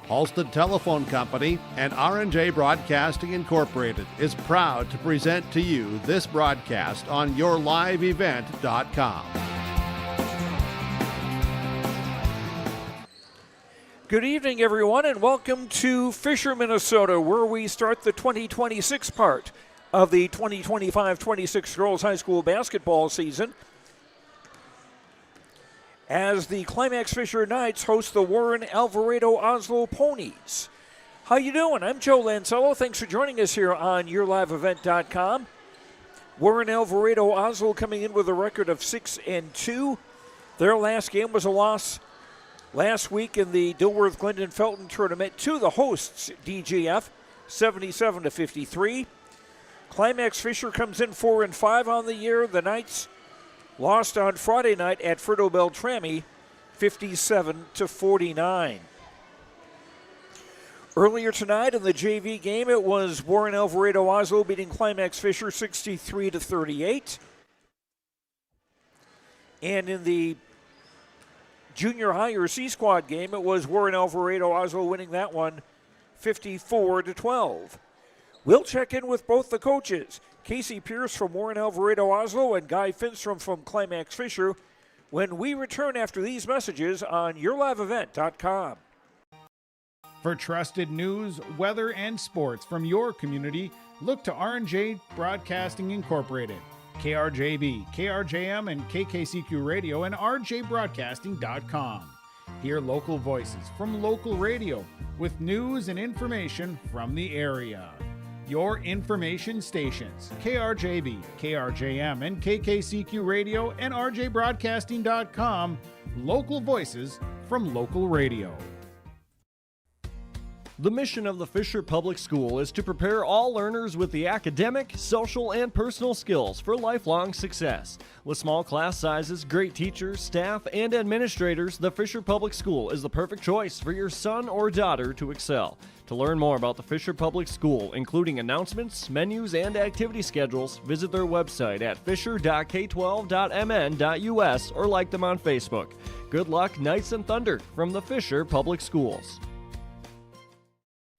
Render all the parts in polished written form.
Halstead Telephone Company and R&J Broadcasting Incorporated is proud to present to you this broadcast on yourliveevent.com. Good evening, everyone, and welcome to Fisher, Minnesota, where we start the 2026 part of the 2025-26 girls high school basketball season, as the Climax-Fisher Knights host the Warren-Alvarado-Oslo Ponies. How you doing? I'm Joe Lancello. Thanks for joining us here on yourliveevent.com. Warren-Alvarado-Oslo coming in with a record of 6-2. Their last game was a loss last week in the Dilworth-Glendon-Felton tournament to the hosts, DGF, 77-53. Climax-Fisher comes in 4-5 on the year. The Knights lost on Friday night at Frito Beltrami, 57-49. Earlier tonight in the JV game, it was Warren-Alvarado-Oslo beating Climax-Fisher 63-38. And in the junior high or C squad game, it was Warren-Alvarado-Oslo winning that one 54-12. We'll check in with both the coaches, Casey Pierce from Warren-Alvarado-Oslo and Guy Finstrom from Climax-Fisher, when we return after these messages on yourliveevent.com. For trusted news, weather, and sports from your community, look to R&J Broadcasting Incorporated, KRJB, KRJM, and KKCQ Radio, and rjbroadcasting.com. Hear local voices from local radio with news and information from the area. Your information stations, KRJB, KRJM, and KKCQ Radio, and rjbroadcasting.com. Local voices from local radio. The mission of the Fisher Public School is to prepare all learners with the academic, social, and personal skills for lifelong success. With small class sizes, great teachers, staff, and administrators, the Fisher Public School is the perfect choice for your son or daughter to excel. To learn more about the Fisher Public School, including announcements, menus, and activity schedules, visit their website at fisher.k12.mn.us or like them on Facebook. Good luck, Knights and Thunder, from the Fisher Public Schools.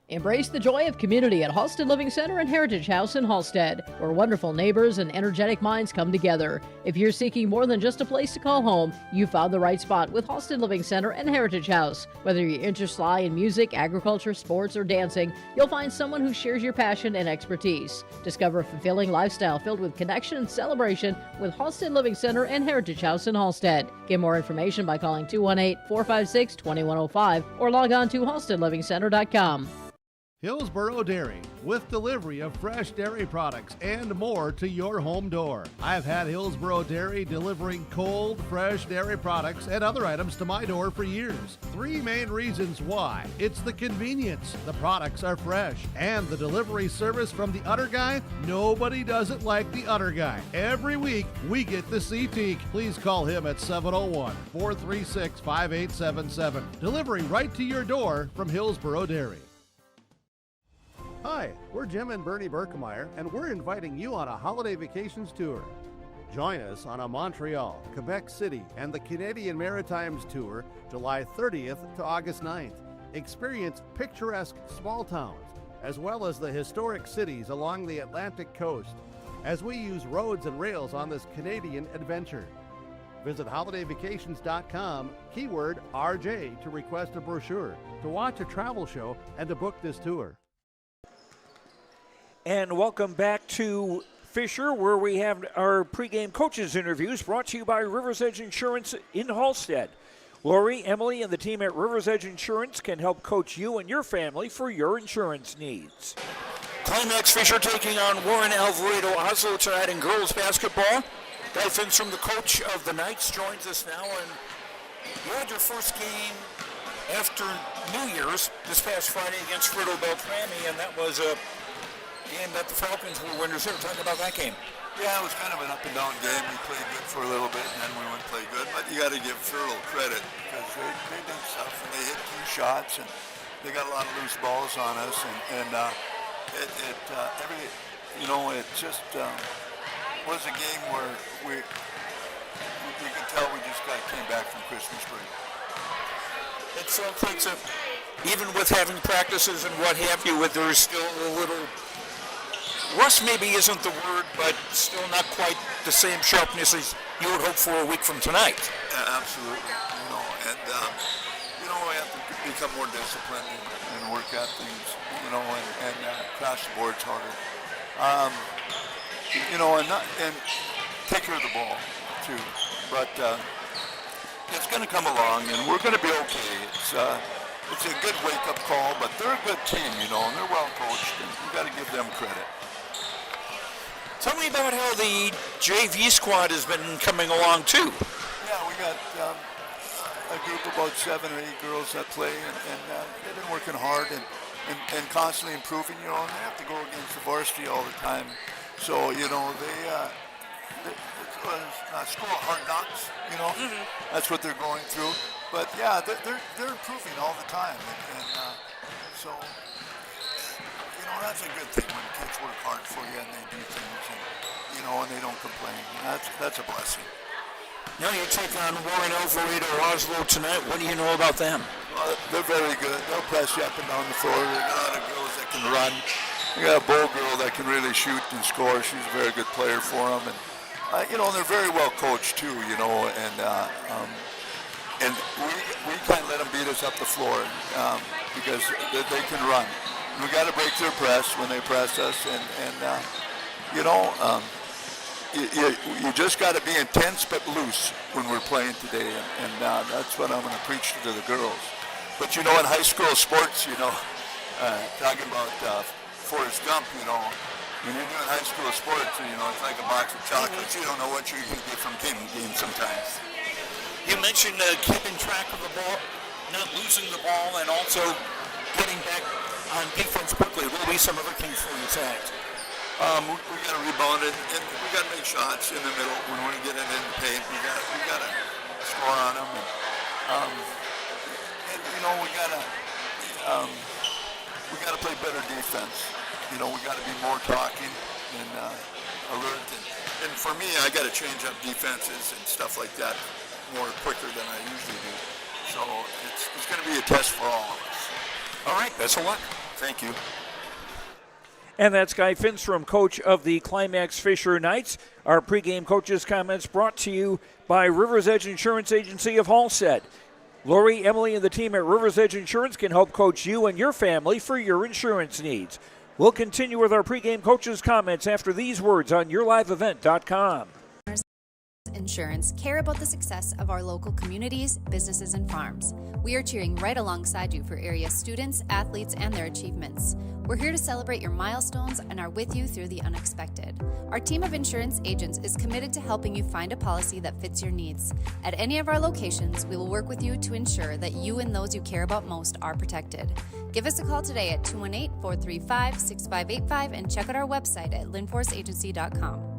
Embrace the joy of community at Halstead Living Center and Heritage House in Halstead, where wonderful neighbors and energetic minds come together. If you're seeking more than just a place to call home, you found the right spot with Halstead Living Center and Heritage House. Whether your interests lie in music, agriculture, sports, or dancing, you'll find someone who shares your passion and expertise. Discover a fulfilling lifestyle filled with connection and celebration with Halstead Living Center and Heritage House in Halstead. Get more information by calling 218-456-2105 or log on to halsteadlivingcenter.com. Hillsboro Dairy, with delivery of fresh dairy products and more to your home door. I've had Hillsboro Dairy delivering cold, fresh dairy products and other items to my door for years. Three main reasons why. It's the convenience, the products are fresh, and the delivery service from the Udder Guy. Nobody does it like the Udder Guy. Every week, we get to see Teak. Please call him at 701-436-5877. Delivery right to your door from Hillsboro Dairy. Hi, we're Jim and Bernie Berkemeyer, and we're inviting you on a holiday vacations tour. Join us on a Montreal, Quebec City, and the Canadian Maritimes tour, July 30th to August 9th. Experience picturesque small towns, as well as the historic cities along the Atlantic coast, as we use roads and rails on this Canadian adventure. Visit holidayvacations.com, keyword RJ, to request a brochure, to watch a travel show, and to book this tour. And welcome back to Fisher, where we have our pregame coaches interviews brought to you by River's Edge Insurance in Halstead. Lori, Emily, and the team at River's Edge Insurance can help coach you and your family for your insurance needs. Climax-Fisher taking on Warren-Alvarado-Oslo tonight in girls basketball. Guy Finstrom, the coach of the Knights, joins us now. And you had your first game after New Year's this past Friday against Frito Beltrami, and that was a game that the Falcons were winners. Here, talk about that game. Yeah, it was kind of an up and down game. We played good for a little bit, and then we wouldn't play good. But you got to give Frito credit because they did stuff, and they hit key shots, and they got a lot of loose balls on us. And it just was a game where we you can tell we just came back from Christmas break. It sounds like even with having practices and what have you, there's still a little rust maybe isn't the word, but still not quite the same sharpness as you would hope for a week from tonight. Absolutely, and we have to become more disciplined and work at things, and crash the boards harder, and take care of the ball too. But it's going to come along, and we're going to be okay. It's a good wake-up call, but they're a good team, and they're well coached, and you got to give them credit. Tell me about how the JV squad has been coming along too. Yeah, we got a group of about 7 or 8 girls that play, and they've been working hard and constantly improving, and they have to go against the varsity all the time. So, they school of hard knocks, That's what they're going through. But yeah, they're improving all the time, and so that's a good thing when kids work hard for you and they do things, and and they don't complain. That's a blessing. Now you take on Warren-Alvarado-Oslo tonight. What do you know about them? Well, they're very good. They'll press you up and down the floor. They got a lot of girls that can run. We got a bowl girl that can really shoot and score. She's a very good player for them, and they're very well coached too. And we can't let them beat us up the floor because they can run. We got to break their press when they press us, you just got to be intense but loose when we're playing today, and that's what I'm going to preach to the girls. But in high school sports, talking about Forrest Gump, when you're doing high school sports, it's like a box of chocolates. You don't know what you're going to get from game to game sometimes. You mentioned keeping track of the ball, not losing the ball, and also getting back on defense quickly. Will be some other keys for you tonight. We got to rebound it, and we got to make shots in the middle when we get it in the paint. We got to score on them, and we got to play better defense. We got to be more talking and alert. And for me, I got to change up defenses and stuff like that more quicker than I usually do. So it's going to be a test for all of us. All right, best of luck. Thank you. And that's Guy Finstrom, coach of the Climax-Fisher Knights. Our pregame coaches' comments brought to you by River's Edge Insurance Agency of Halstead. Lori, Emily, and the team at River's Edge Insurance can help coach you and your family for your insurance needs. We'll continue with our pregame coaches' comments after these words on YourLiveEvent.com. Insurance care about the success of our local communities, businesses, and farms. We are cheering right alongside you for area students, athletes, and their achievements. We're here to celebrate your milestones and are with you through the unexpected. Our team of insurance agents is committed to helping you find a policy that fits your needs. At any of our locations, we will work with you to ensure that you and those you care about most are protected. Give us a call today at 218-435-6585 and check out our website at linforceagency.com.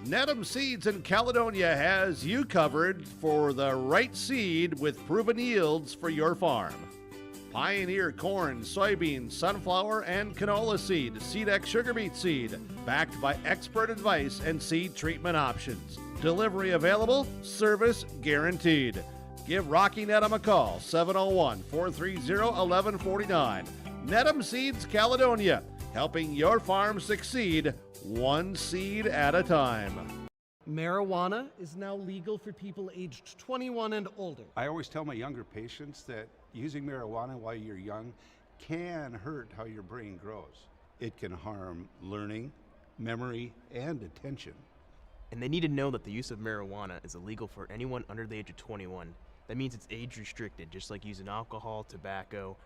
Nedham Seeds in Caledonia has you covered for the right seed with proven yields for your farm. Pioneer corn, soybean, sunflower, and canola seed, Seedex sugar beet seed, backed by expert advice and seed treatment options. Delivery available, service guaranteed. Give Rocky Nedham a call, 701-430-1149. Nedham Seeds Caledonia, helping your farm succeed one seed at a time. Marijuana is now legal for people aged 21 and older. I always tell my younger patients that using marijuana while you're young can hurt how your brain grows. It can harm learning, memory, and attention. And they need to know that the use of marijuana is illegal for anyone under the age of 21. That means it's age restricted, just like using alcohol, tobacco.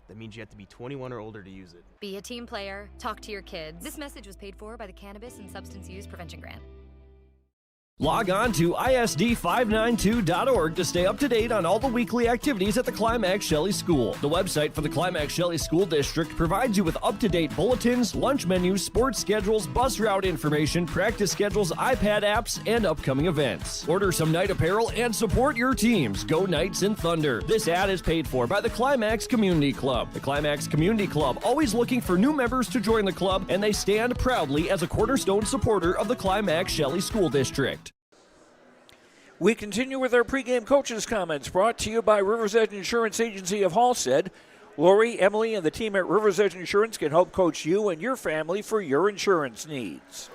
That means you have to be 21 or older to use it. Be a team player. Talk to your kids. This message was paid for by the Cannabis and Substance Use Prevention Grant. Log on to ISD592.org to stay up to date on all the weekly activities at the Climax Shelley School. The website for the Climax Shelley School District provides you with up-to-date bulletins, lunch menus, sports schedules, bus route information, practice schedules, iPad apps, and upcoming events. Order some night apparel and support your teams. Go Knights and Thunder. This ad is paid for by the Climax Community Club. The Climax Community Club, always looking for new members to join the club, and they stand proudly as a cornerstone supporter of the Climax Shelley School District. We continue with our pregame coaches' comments brought to you by Rivers Edge Insurance Agency of Halstead. Lori, Emily, and the team at Rivers Edge Insurance can help coach you and your family for your insurance needs.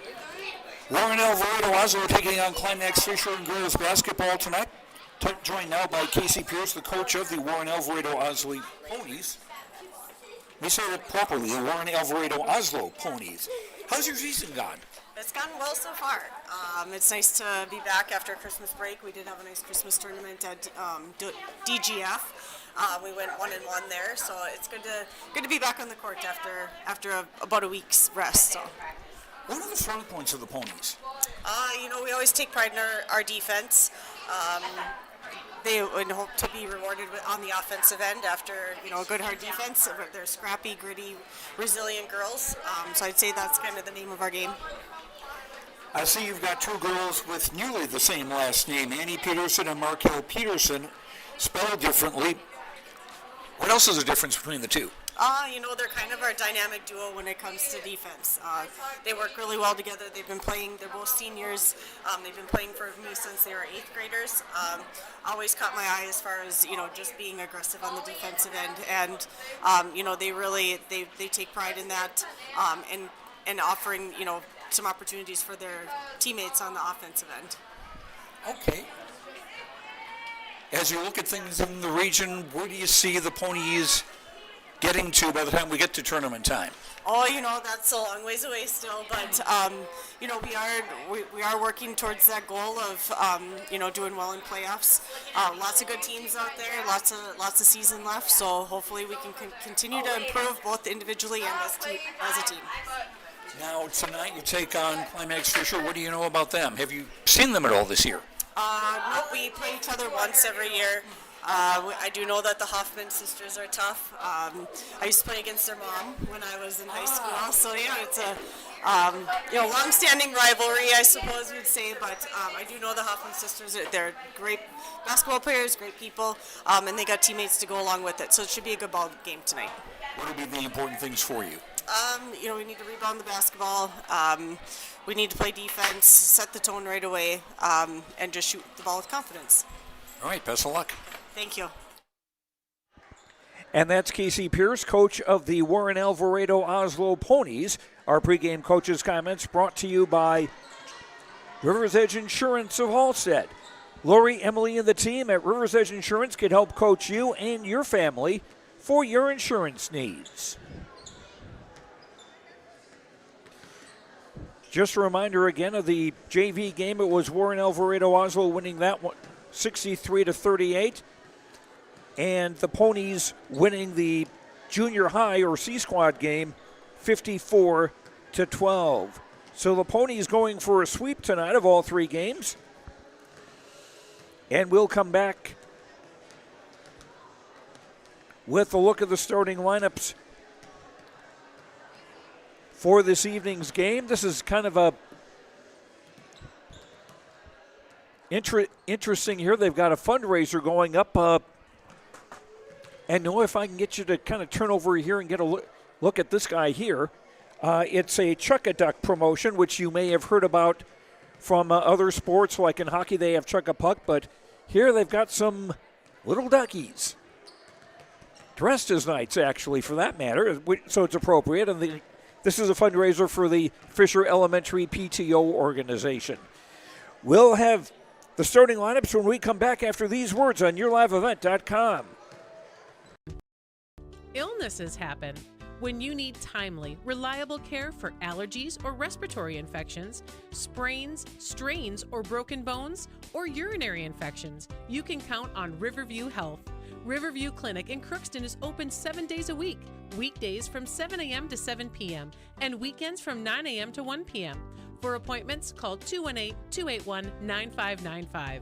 Warren-Alvarado-Oslo taking on Climax-Fisher in girls basketball tonight. Joined now by Casey Pierce, the coach of the Warren-Alvarado-Oslo Ponies. We say it properly, the Warren-Alvarado-Oslo Ponies. How's your season gone? It's gone well so far. It's nice to be back after Christmas break. We did have a nice Christmas tournament at DGF. We went 1-1 there, so it's good to be back on the court after about a week's rest. So. What are the strong points of the Ponies? We always take pride in our defense. They would hope to be rewarded on the offensive end after a good hard defense. They're scrappy, gritty, resilient girls. So I'd say that's kind of the name of our game. I see you've got two girls with nearly the same last name, Annie Peterson and Markel Peterson, spelled differently. What else is the difference between the two? They're kind of our dynamic duo when it comes to defense. They work really well together. They've been playing, they're both seniors. They've been playing for me since they were 8th graders. Always caught my eye as far as, just being aggressive on the defensive end. And, they take pride in that and offering, some opportunities for their teammates on the offensive end. Okay. As you look at things in the region, where do you see the Ponies getting to by the time we get to tournament time? That's a long ways away still, but we are working towards that goal of doing well in playoffs. Lots of good teams out there, lots of season left, so hopefully we can continue to improve both individually and as a team. Now tonight you take on Climax-Fisher. What do you know about them? Have you seen them at all this year? No, we play each other once every year. I do know that the Hoffman sisters are tough. I used to play against their mom when I was in high school, so it's a long-standing rivalry, I suppose you'd say. But I do know the Hoffman sisters. They're great basketball players, great people, and they got teammates to go along with it. So it should be a good ball game tonight. What will be the important things for you? We need to rebound the basketball. We need to play defense, set the tone right away, and just shoot the ball with confidence. All right, best of luck. Thank you. And that's Casey Pierce, coach of the Warren-Alvarado-Oslo Ponies. Our pregame coaches' comments brought to you by Rivers Edge Insurance of Halstead. Lori, Emily, and the team at Rivers Edge Insurance can help coach you and your family for your insurance needs. Just a reminder again of the JV game. It was Warren-Alvarado-Oslo winning that one 63-38. And the Ponies winning the junior high or C squad game 54-12. So the Ponies going for a sweep tonight of all three games. And we'll come back with a look at the starting lineups for this evening's game. This is kind of a interesting here. They've got a fundraiser going up. And Noah, if I can get you to kind of turn over here and get a look at this guy here. It's a Chuck-a-Duck promotion, which you may have heard about from other sports. Like in hockey, they have Chuck-a-Puck. But here they've got some little duckies. Dressed as knights, actually, for that matter. So it's appropriate. And this is a fundraiser for the Fisher Elementary PTO organization. We'll have the starting lineups when we come back after these words on YourLiveEvent.com. Illnesses happen. When you need timely, reliable care for allergies or respiratory infections, sprains, strains, or broken bones, or urinary infections, you can count on Riverview Health. Riverview Clinic in Crookston is open 7 days a week, weekdays from 7 a.m. to 7 p.m., and weekends from 9 a.m. to 1 p.m. For appointments, call 218-281-9595.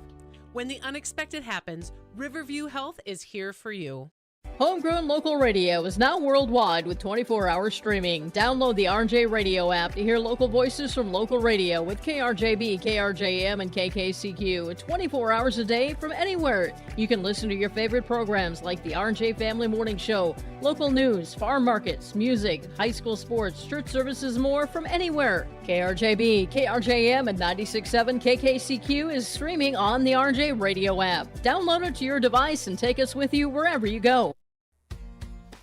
When the unexpected happens, Riverview Health is here for you. Homegrown local radio is now worldwide with 24-hour streaming. Download the RJ Radio app to hear local voices from local radio with KRJB, KRJM, and KKCQ 24 hours a day from anywhere. You can listen to your favorite programs like the RJ Family Morning Show, local news, farm markets, music, high school sports, church services, more from anywhere. KRJB, KRJM, and 96.7 KKCQ is streaming on the RJ Radio app. Download it to your device and take us with you wherever you go.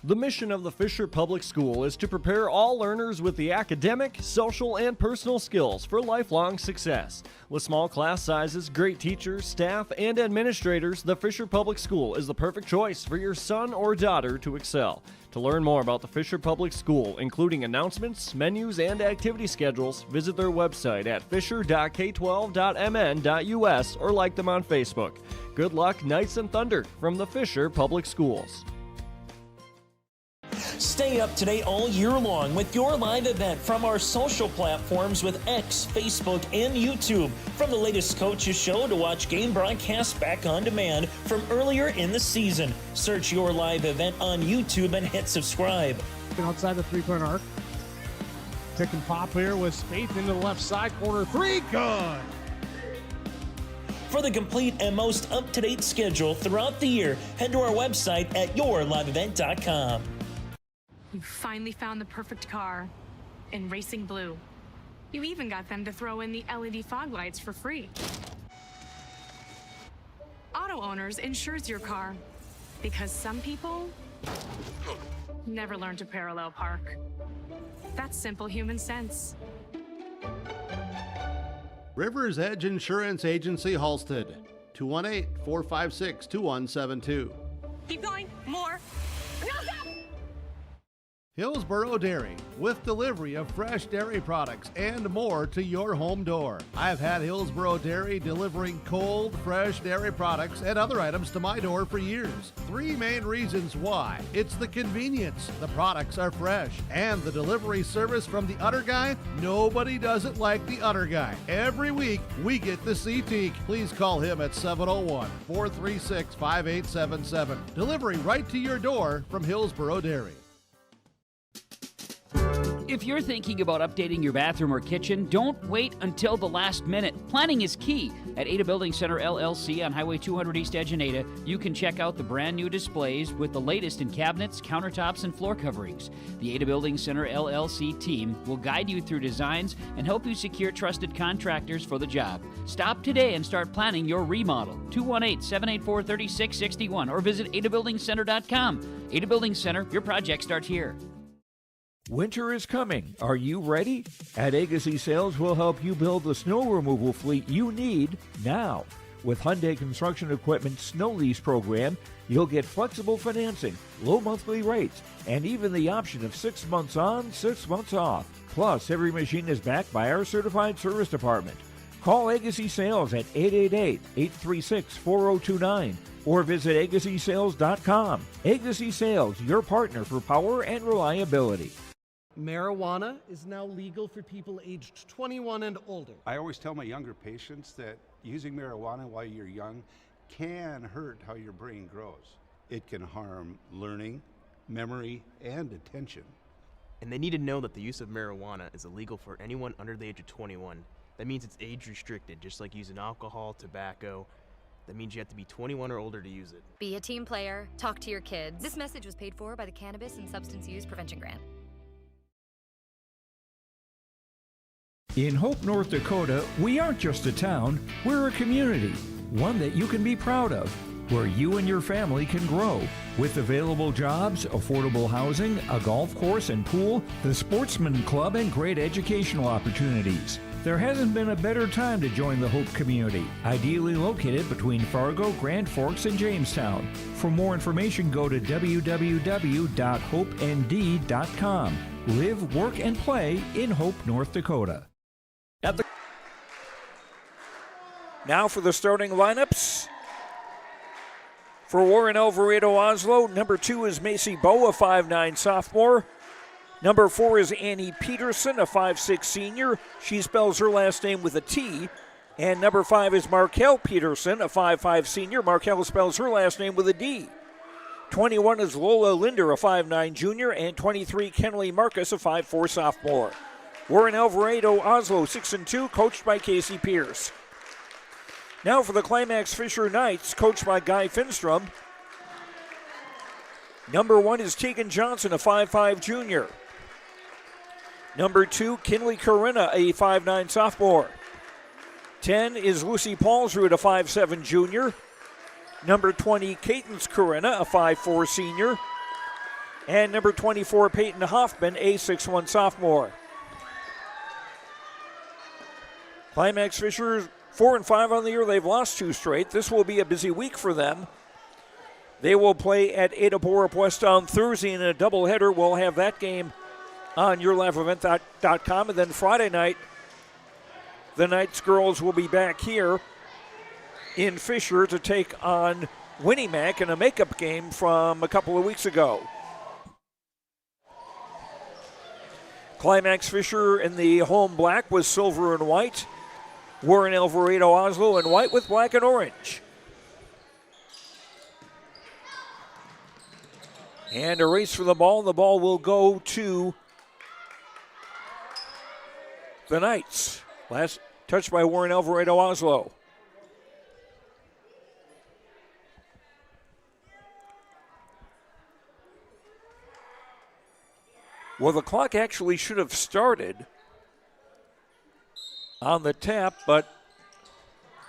The mission of the Fisher Public School is to prepare all learners with the academic, social, and personal skills for lifelong success. With small class sizes, great teachers, staff, and administrators, the Fisher Public School is the perfect choice for your son or daughter to excel. To learn more about the Fisher Public School, including announcements, menus, and activity schedules, visit their website at fisher.k12.mn.us or like them on Facebook. Good luck, Knights and Thunder, from the Fisher Public Schools. Stay up to date all year long with your live event from our social platforms with X, Facebook, and YouTube. From the latest coaches show to watch game broadcasts back on demand from earlier in the season. Search your live event on YouTube and hit subscribe. Outside the three-point arc. Pick and pop here with Spaeth into the left side corner. Three, good. For the complete and most up-to-date schedule throughout the year, head to our website at yourliveevent.com. You finally found the perfect car in racing blue. You even got them to throw in the LED fog lights for free. Auto Owners insures your car because some people never learn to parallel park. That's simple human sense. Rivers Edge Insurance Agency, Halstead, 218-456-2172. Keep going, more. No, stop! Hillsboro Dairy, with delivery of fresh dairy products and more to your home door. I've had Hillsboro Dairy delivering cold, fresh dairy products and other items to my door for years. Three main reasons why. It's the convenience, the products are fresh, and the delivery service from the Udder Guy. Nobody does it like the Udder Guy. Every week, we get to see Teak. Please call him at 701-436-5877. Delivery right to your door from Hillsboro Dairy. If you're thinking about updating your bathroom or kitchen, don't wait until the last minute. Planning is key. At Ada Building Center LLC on Highway 200 East Edge in Ada, you can check out the brand new displays with the latest in cabinets, countertops, and floor coverings. The Ada Building Center LLC team will guide you through designs and help you secure trusted contractors for the job. Stop today and start planning your remodel. 218-784-3661 or visit adabuildingcenter.com. Ada Building Center, your project starts here. Winter is coming. Are you ready? At Agassi Sales, we'll help you build the snow removal fleet you need now. With Hyundai Construction Equipment Snow Lease Program, you'll get flexible financing, low monthly rates, and even the option of 6 months on, 6 months off. Plus, every machine is backed by our certified service department. Call Agassi Sales at 888-836-4029 or visit agassisales.com. Agassi Sales, your partner for power and reliability. Marijuana is now legal for people aged 21 and older. I always tell my younger patients that using marijuana while you're young can hurt how your brain grows. It can harm learning, memory, and attention. And they need to know that the use of marijuana is illegal for anyone under the age of 21. That means it's age restricted, just like using alcohol, tobacco. That means you have to be 21 or older to use it. Be a team player. Talk to your kids. This message was paid for by the Cannabis and Substance Use Prevention Grant. In Hope, North Dakota, we aren't just a town, we're a community, one that you can be proud of, where you and your family can grow. With available jobs, affordable housing, a golf course and pool, the Sportsman Club, and great educational opportunities. There hasn't been a better time to join the Hope community, ideally located between Fargo, Grand Forks, and Jamestown. For more information, go to www.hopend.com. Live, work, and play in Hope, North Dakota. Now for the starting lineups. For Warren-Alvarado-Oslo, number 2 is Macy Bowe, a 5'9 sophomore. Number 4 is Annie Peterson, a 5'6 senior. She spells her last name with a T. And number 5 is Markel Peterson, a 5'5 senior. Markel spells her last name with a D. 21 is Lola Linder, a 5'9 junior, and 23, Kenley Marcus, a 5'4 sophomore. Warren-Alvarado-Oslo, 6-2, coached by Casey Pierce. Now for the Climax-Fisher Knights, coached by Guy Finstrom. Number 1 is Tegan Johnson, a 5'5 junior. Number 2, Kinley Corinna, a 5'9 sophomore. 10 is Lucy Paulsrud, a 5'7 junior. Number 20, Cadence Corinna, a 5'4 senior. And number 24, Peyton Hoffman, a 6'1 sophomore. Climax-Fisher 4-5 on the year. They've lost 2 straight. This will be a busy week for them. They will play at Ada Borup West on Thursday in a doubleheader. We'll have that game on YourLiveEvent.com. And then Friday night, the Knights girls will be back here in Fisher to take on Winnie-Mac in a makeup game from a couple of weeks ago. Climax-Fisher in the home black with silver and white. Warren-Alvarado-Oslo in white with black and orange. And a race for the ball. The ball will go to the Knights. Last touch by Warren-Alvarado-Oslo. Well, the clock actually should have started on the tap, but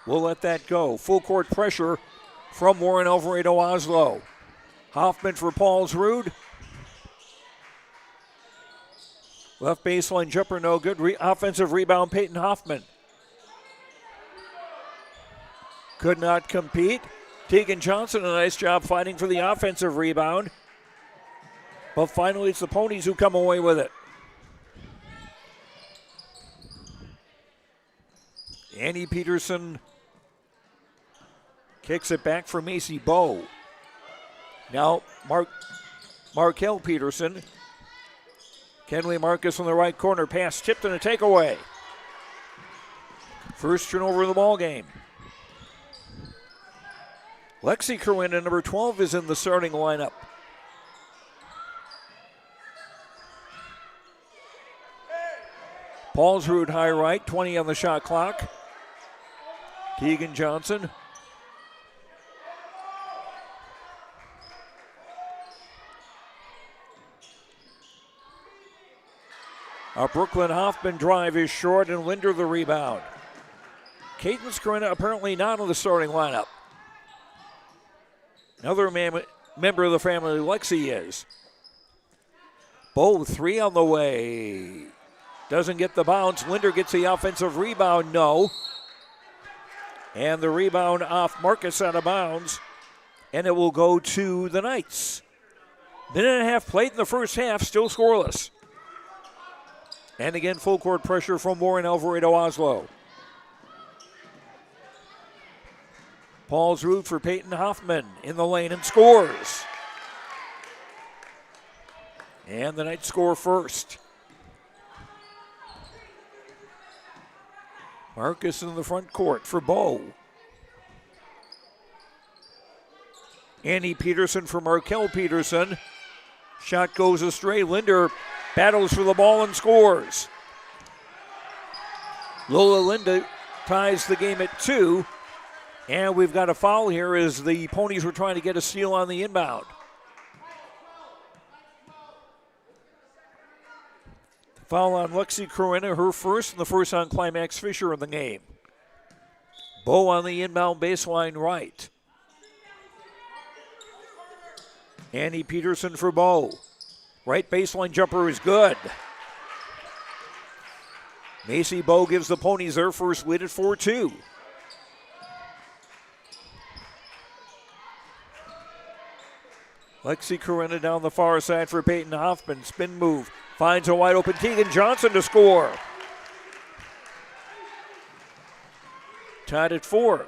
we'll let that go. Full court pressure from Warren-Alvarado-Oslo. Hoffman for Paulsrud. Left baseline jumper, no good. Offensive rebound, Peyton Hoffman. Could not compete. Tegan Johnson, a nice job fighting for the offensive rebound. But finally, it's the Ponies who come away with it. Annie Peterson kicks it back for Macy Bowe. Now, Markel Peterson. Kenley Marcus on the right corner. Pass tipped and a takeaway. First turnover of the ball game. Lexi Corinna, number 12, is in the starting lineup. Paulsrud high right, 20 on the shot clock. Tegan Johnson. A Brooklyn Hoffman drive is short and Linder the rebound. Cadence Corinna apparently not in the starting lineup. Another member of the family, Lexi, is. Bowe, 3 on the way. Doesn't get the bounce. Linder gets the offensive rebound, no. And the rebound off Marcus out of bounds. And it will go to the Knights. Minute and a half played in the first half, still scoreless. And again, full court pressure from Warren-Alvarado-Oslo. Paulsrud for Peyton Hoffman in the lane and scores. And the Knights score first. Marcus in the front court for Bowe. Annie Peterson for Markel Peterson. Shot goes astray. Linder battles for the ball and scores. Lola Linda ties the game at 2. And we've got a foul here as the Ponies were trying to get a steal on the inbound. Foul on Lexi Corinna, her first, and the first on Climax-Fisher in the game. Bowe on the inbound baseline right. Annie Peterson for Bowe. Right baseline jumper is good. Macy Bowe gives the Ponies their first lead at 4-2. Lexi Corinna down the far side for Peyton Hoffman. Spin move. Finds a wide open Tegan Johnson to score. Tied at 4.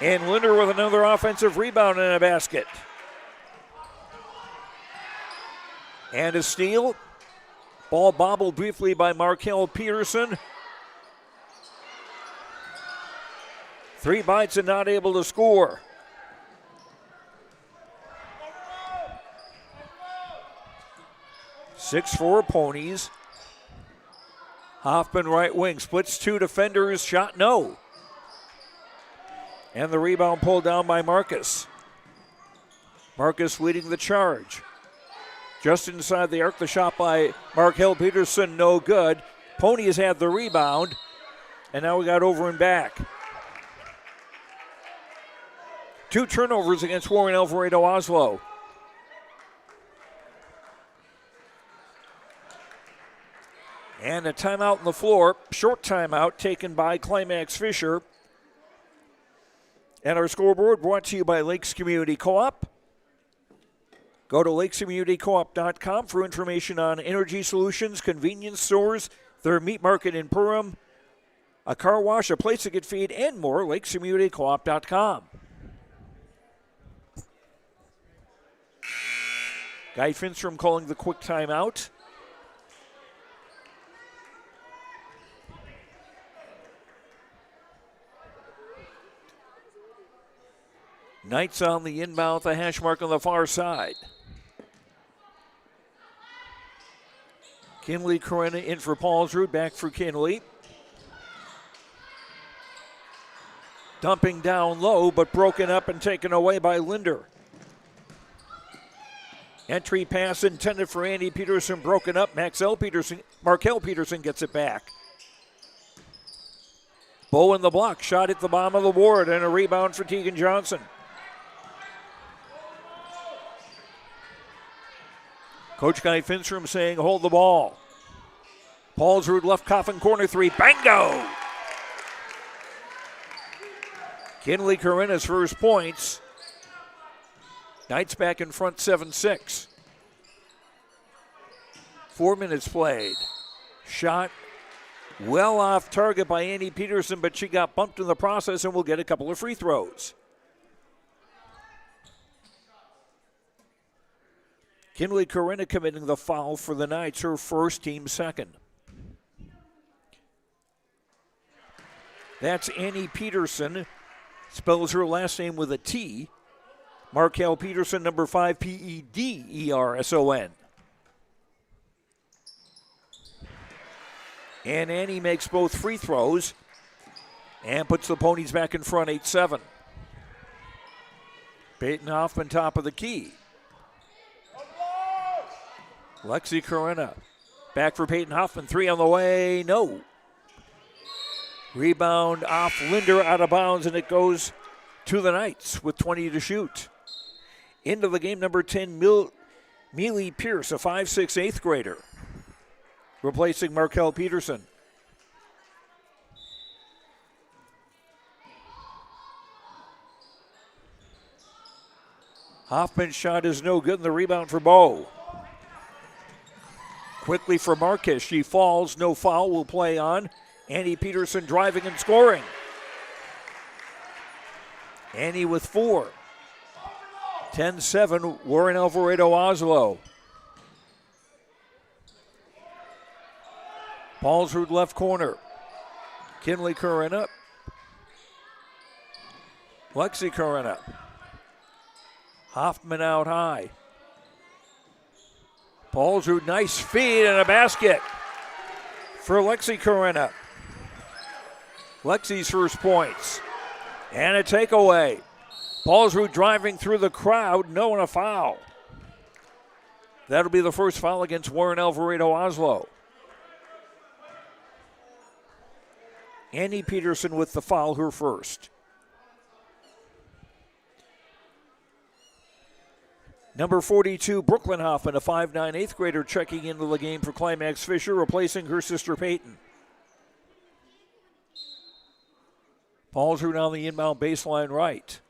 And Linder with another offensive rebound and a basket. And a steal. Ball bobbled briefly by Markel Peterson. 3 bites and not able to score. (6-4) Ponies. Hoffman right wing, splits 2 defenders, shot no. And the rebound pulled down by Marcus. Marcus leading the charge. Just inside the arc, the shot by Markel Peterson, no good. Ponies had the rebound, and now we got over and back. 2 turnovers against Warren-Alvarado-Oslo. And a timeout on the floor, short timeout taken by Climax-Fisher. And our scoreboard brought to you by Lakes Community Co-op. Go to lakescommunitycoop.com for information on energy solutions, convenience stores, their meat market in Perham, a car wash, a place to get feed, and more. lakescommunitycoop.com. Guy Finstrom calling the quick timeout. Knights on the inbound, the hash mark on the far side. Kinley Corinna in for Paulsrud, back for Kinley. Dumping down low, but broken up and taken away by Linder. Entry pass intended for Andy Peterson, broken up. Markel Peterson gets it back. Bow in the block, shot at the bottom of the board, and a rebound for Tegan Johnson. Coach Guy Finstrom saying hold the ball. Paulsrud left coffin corner 3, bango! Kinley Corinna's first points. Knights back in front 7-6. 4 minutes played. Shot well off target by Andy Peterson, but she got bumped in the process and will get a couple of free throws. Kinley Corinna committing the foul for the Knights, her first, team second. That's Annie Peterson. Spells her last name with a T. Markel Peterson, number 5, Pederson. And Annie makes both free throws and puts the Ponies back in front 8-7. Peyton Hoffman top of the key. Lexi Corinna back for Peyton Hoffman. 3 on the way, no. Rebound off Linder, out of bounds, and it goes to the Knights with 20 to shoot. Into the game, number 10, Mealy Pierce, a 5'6", 8th grader, replacing Markel Peterson. Hoffman's shot is no good, and the rebound for Bow. Quickly for Marquez, she falls, no foul, will play on. Annie Peterson driving and scoring. Annie with 4. 10-7, Warren-Alvarado-Oslo. Paulsrud left corner. Kinley Corinna. Lexi Corinna. Hoffman out high. Paulsrud, nice feed and a basket for Lexi Corinna. Lexi's first points. And a takeaway. Paulsrud driving through the crowd, no, and a foul. That'll be the first foul against Warren-Alvarado-Oslo. Annie Peterson with the foul, her first. Number 42, Brooklyn Hoffman, a 5'9", 8th grader, checking into the game for Climax-Fisher, replacing her sister Peyton. Paulsrud on the inbound baseline right.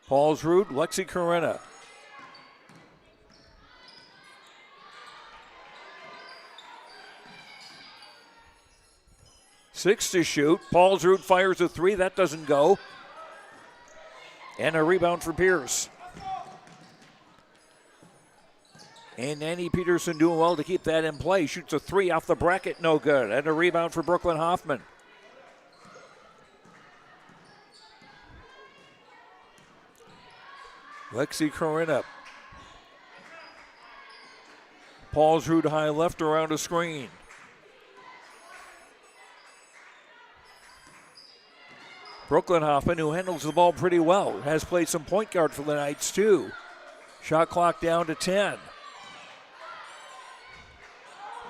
Paulsrud, Lexi Corinna. Six to shoot. Paulsrud fires a 3. That doesn't go. And a rebound for Pierce. And Annie Peterson doing well to keep that in play. Shoots a 3 off the bracket, no good. And a rebound for Brooklyn Hoffman. Lexi Corinna. Paulsrud high left around a screen. Brooklyn Hoffman, who handles the ball pretty well, has played some point guard for the Knights too. Shot clock down to 10.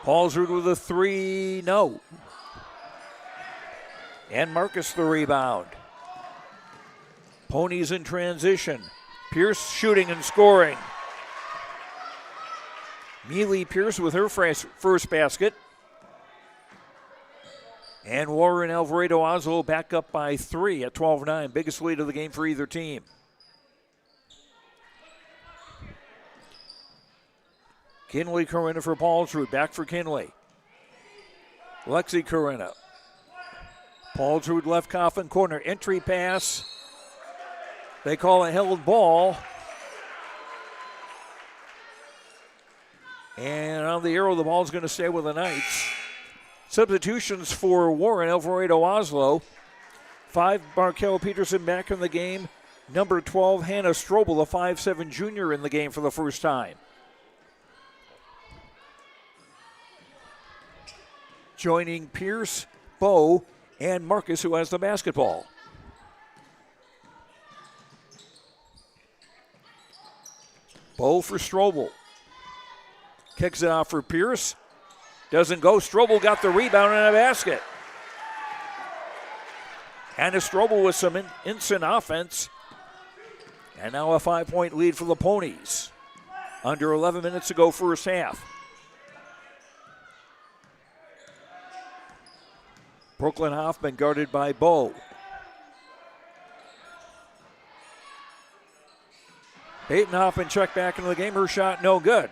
Paulsrud with a three, no. And Marcus the rebound. Ponies in transition. Pierce shooting and scoring. Mealy Pierce with her first basket. And Warren-Alvarado-Oslo back up by 3 at 12-9. Biggest lead of the game for either team. Kinley Corinna for Paulsrud. Back for Kinley. Lexi Corinna. Paulsrud left Coffin corner. Entry pass. They call a held ball. And on the arrow, the ball's going to stay with the Knights. Substitutions for Warren-Alvarado-Oslo. 5, Markel Peterson back in the game. Number 12, Hannah Strobel, a 5'7 junior in the game for the first time. Joining Pierce, Bowe, and Marcus, who has the basketball. Bowe for Strobel. Kicks it off for Pierce. Doesn't go. Strobel got the rebound and a basket. And Strobel with some instant offense. And now a 5-point lead for the Ponies. Under 11 minutes to go first half. Brooklyn Hoffman guarded by Bowe. Peyton Hoffman checked back into the game. Her shot no good.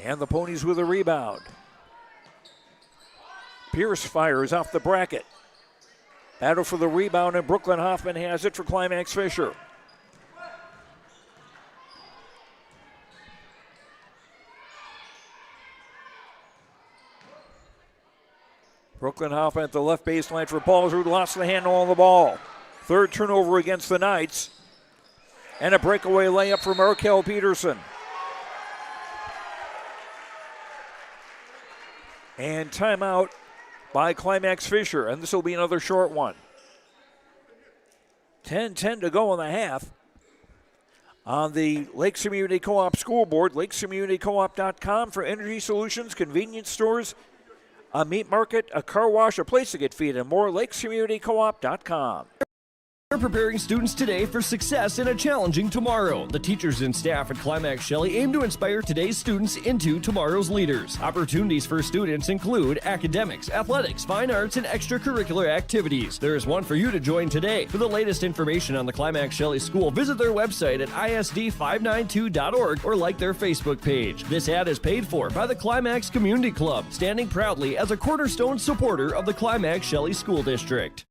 And the Ponies with a rebound. Pierce fires off the bracket. Battle for the rebound, and Brooklyn Hoffman has it for Climax-Fisher. Brooklyn Hoffman at the left baseline for Paulsrud. Lost the handle on the ball. Third turnover against the Knights. And a breakaway layup for Markel Peterson. And timeout by Climax-Fisher, and this will be another short one. 10:10 to go in the half. On the Lakes Community Co-op scoreboard, lakescommunitycoop.com for energy solutions, convenience stores, a meat market, a car wash, a place to get feed, and more. lakescommunitycoop.com. We're preparing students today for success in a challenging tomorrow. The teachers and staff at Climax Shelley aim to inspire today's students into tomorrow's leaders. Opportunities for students include academics, athletics, fine arts, and extracurricular activities. There is one for you to join today. For the latest information on the Climax Shelley School, visit their website at isd592.org or like their Facebook page. This ad is paid for by the Climax Community Club, standing proudly as a cornerstone supporter of the Climax Shelley School District.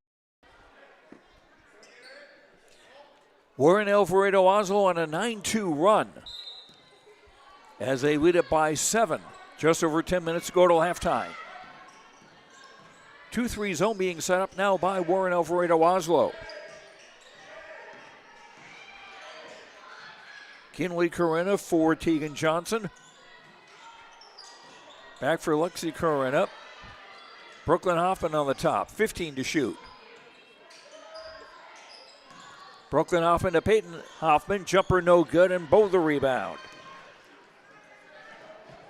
Warren-Alvarado-Oslo on a 9-2 run as they lead it by 7. Just over 10 minutes to go till halftime. 2-3 zone being set up now by Warren-Alvarado-Oslo. Kinley Corinna for Tegan Johnson. Back for Lexi Corinna. Brooklyn Hoffman on the top, 15 to shoot. Brooklyn Hoffman to Peyton Hoffman. Jumper no good, and Bowe the rebound.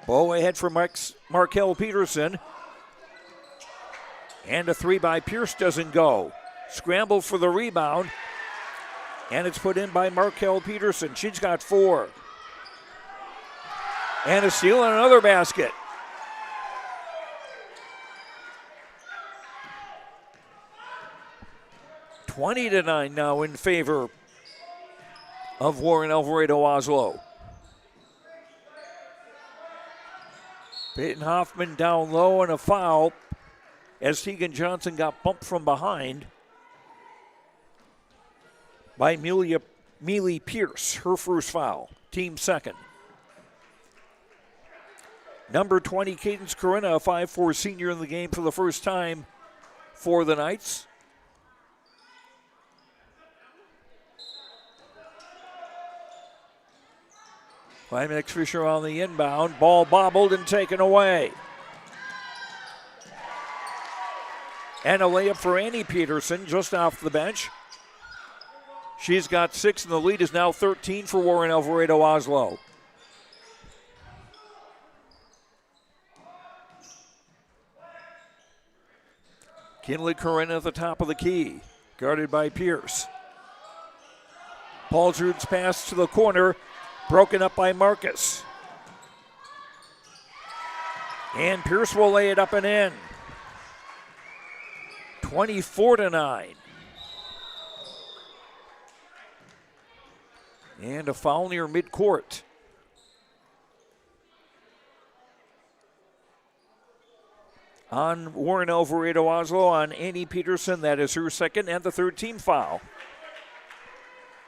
Bowe ahead for Markel Peterson. And a three by Pierce doesn't go. Scramble for the rebound. And it's put in by Markel Peterson. She's got 4. And a steal and another basket. (20-9) now in favor of Warren-Alvarado-Oslo. Peyton Hoffman down low and a foul as Tegan Johnson got bumped from behind by Mealy Pierce, her first foul, team second. Number 20, Cadence Corinna, a 5'4 senior in the game for the first time for the Knights. Climax-Fisher on the inbound. Ball bobbled and taken away. And a layup for Annie Peterson just off the bench. She's got 6, and the lead is now 13 for Warren-Alvarado-Oslo. Kinley Corinna at the top of the key, guarded by Pierce. Paulsrud's pass to the corner, broken up by Marcus. And Pierce will lay it up and in. 24-9. And a foul near midcourt. On Warren-Alvarado-Oslo, on Annie Peterson, that is her second and the third team foul.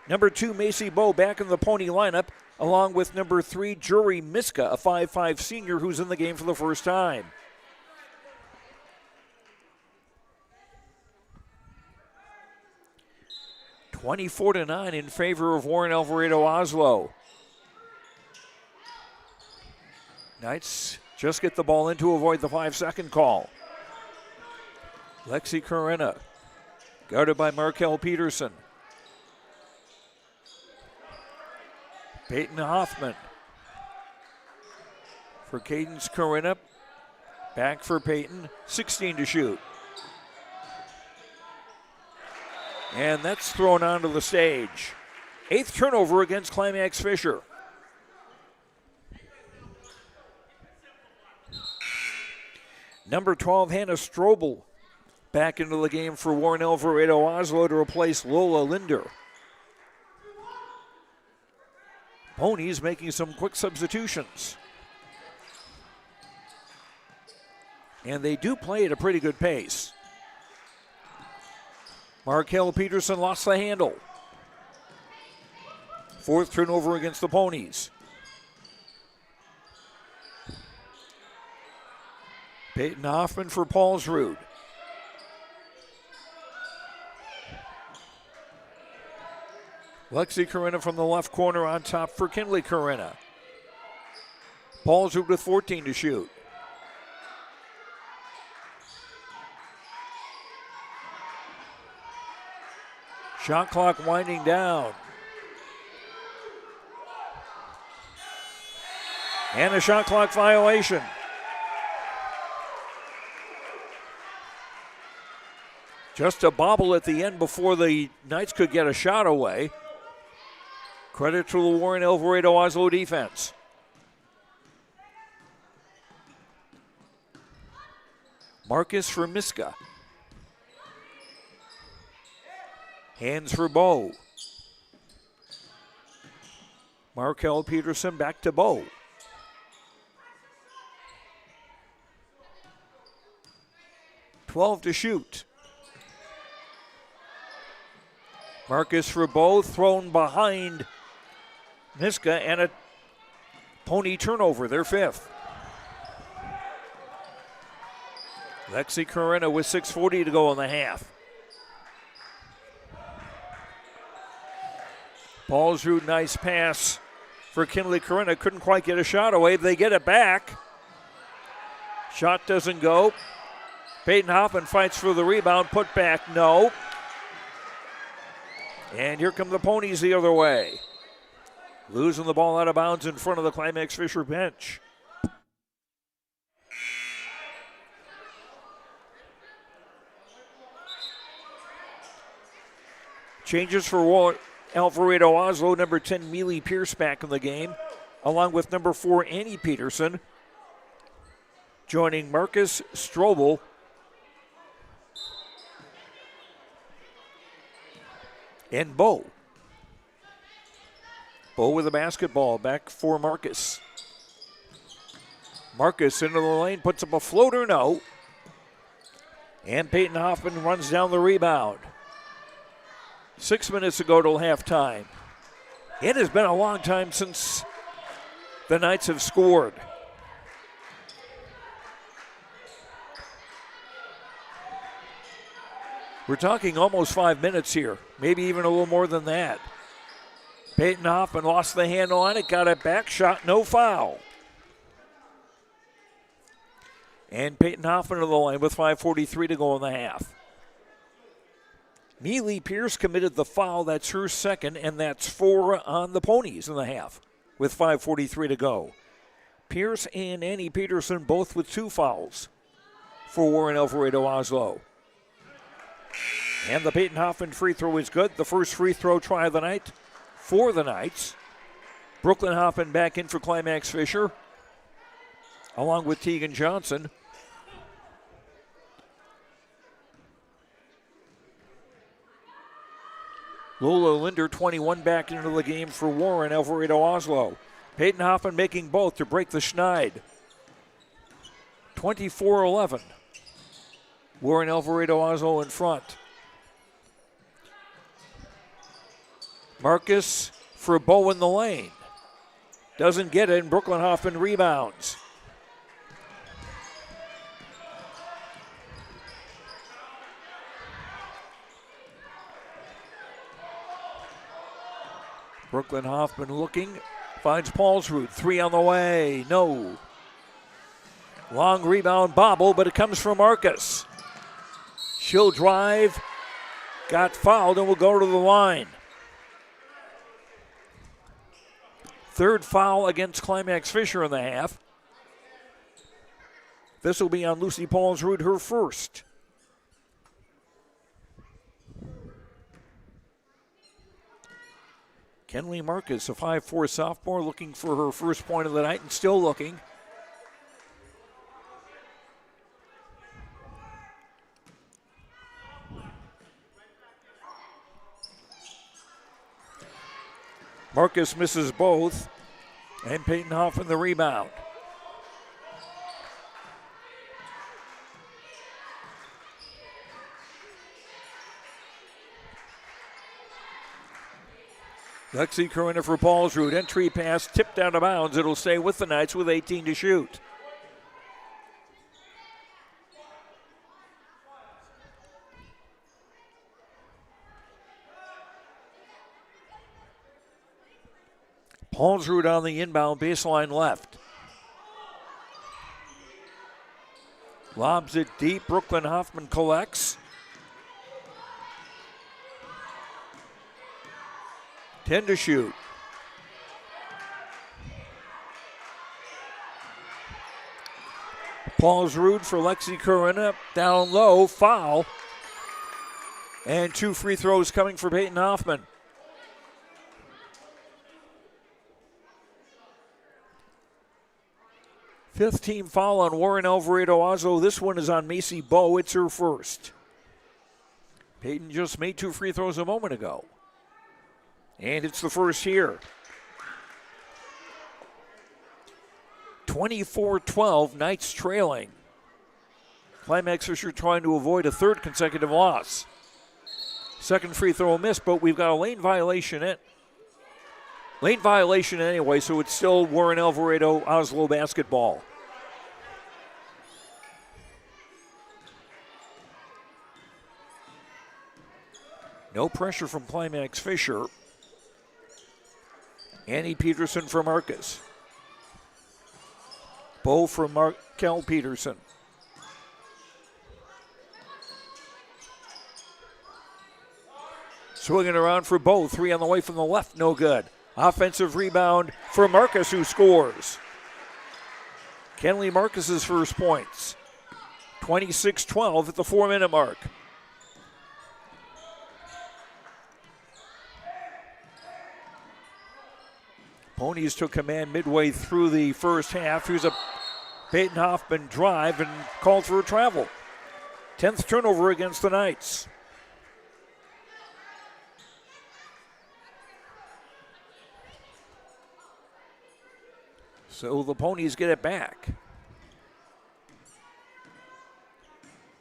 Number 2, Macy Bowe back in the Pony lineup, along with number 3, Jury Miska, a 5'5 senior who's in the game for the first time. (24-9) in favor of Warren-Alvarado-Oslo. Knights just get the ball in to avoid the 5-second call. Lexi Corinna, guarded by Markel Peterson. Peyton Hoffman for Cadence Corinna. Back for Peyton, 16 to shoot. And that's thrown onto the stage. 8th turnover against Climax-Fisher. Number 12, Hannah Strobel, back into the game for Warren-Alvarado-Oslo to replace Lola Linder. Ponies making some quick substitutions. And they do play at a pretty good pace. Markel Peterson lost the handle. 4th turnover against the Ponies. Peyton Hoffman for Paulsrud. Lexi Corinna from the left corner on top for Kinley Corinna. Paulsrud with 14 to shoot. Shot clock winding down. And a shot clock violation. Just a bobble at the end before the Knights could get a shot away. Credit to the Warren-Alvarado-Oslo defense. Marcus for Miska. Hands for Bowe. Markel Peterson back to Bowe. .12 to shoot. Marcus for Bowe, thrown behind Miska, and a Pony turnover, their 5th. Lexi Corinna with 6:40 to go in the half. Paulsrud, nice pass for Kinley Corinna. Couldn't quite get a shot away. They get it back. Shot doesn't go. Peyton Hoffman fights for the rebound. Put back, no. And here come the Ponies the other way. Losing the ball out of bounds in front of the Climax-Fisher bench. Changes for Warren-Alvarado-Oslo. Number 10, Mealy Pierce back in the game, along with number 4, Annie Peterson. Joining Marcus Strobel and Bowe. Bowe with a basketball, back for Marcus. Marcus into the lane, puts up a floater, no. And Peyton Hoffman runs down the rebound. 6 minutes to go till halftime. It has been a long time since the Knights have scored. We're talking almost 5 minutes here, maybe even a little more than that. Peyton Hoffman lost the handle on it, got it back, shot, no foul. And Peyton Hoffman to the line with 5:43 to go in the half. Mealy Pierce committed the foul. That's her second, and that's 4 on the Ponies in the half with 5:43 to go. Pierce and Annie Peterson both with 2 fouls for Warren-Alvarado-Oslo. And the Peyton Hoffman free throw is good. The first free throw try of the night for the Knights. Brooklyn Hoffman back in for Climax-Fisher, along with Tegan Johnson. Lola Linder, 21, back into the game for Warren-Alvarado-Oslo. Peyton Hoffman making both to break the Schneid. 24-11. Warren-Alvarado-Oslo in front. Marcus for Bow in the lane. Doesn't get it, and Brooklyn Hoffman rebounds. Brooklyn Hoffman looking, finds Paulsrud, 3 on the way, no. Long rebound bobble, but it comes from Marcus. She'll drive, got fouled, and will go to the line. Third foul against Climax-Fisher in the half. This will be on Lucy Paulsrud, her first. Kenley Marcus, a 5'4" sophomore, looking for her first point of the night and still looking. Marcus misses both, and Peyton Hoffman the rebound. Lexi Corona for Paulsrud. Entry pass tipped out of bounds. It'll stay with the Knights with 18 to shoot. Paulsrud on the inbound baseline left. Lobs it deep. Brooklyn Hoffman collects. 10 to shoot. Paulsrud for Lexi Corona. Down low. Foul. And 2 free throws coming for Peyton Hoffman. Fifth team foul on Warren-Alvarado-Oslo. This one is on Macy Bowe. It's her first. Peyton just made 2 free throws a moment ago. And it's the first here. 24-12, Knights trailing. Climax-Fisher trying to avoid a third consecutive loss. Second free throw missed, but we've got a lane violation anyway, so it's still Warren-Alvarado-Oslo basketball. No pressure from Climax-Fisher. Annie Peterson for Marcus. Bow for Markel Peterson. Swinging around for Bow. 3 on the way from the left, no good. Offensive rebound for Marcus, who scores. Kenley Marcus's first points. 26-12 at the 4-minute mark. Ponies took command midway through the first half. Here's a Peyton Hoffman drive and called for a travel. 10th turnover against the Knights. So the Ponies get it back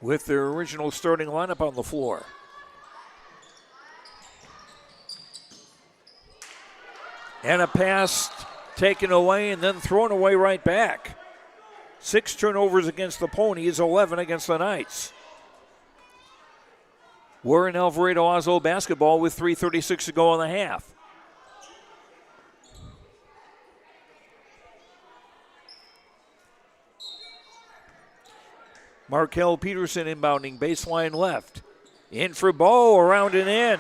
with their original starting lineup on the floor. And a pass taken away and then thrown away right back. 6 turnovers against the Ponies, 11 against the Knights. Warren-Alvarado-Oslo basketball with 3:36 to go in the half. Markel Peterson inbounding baseline left. In for Bowe, around and in.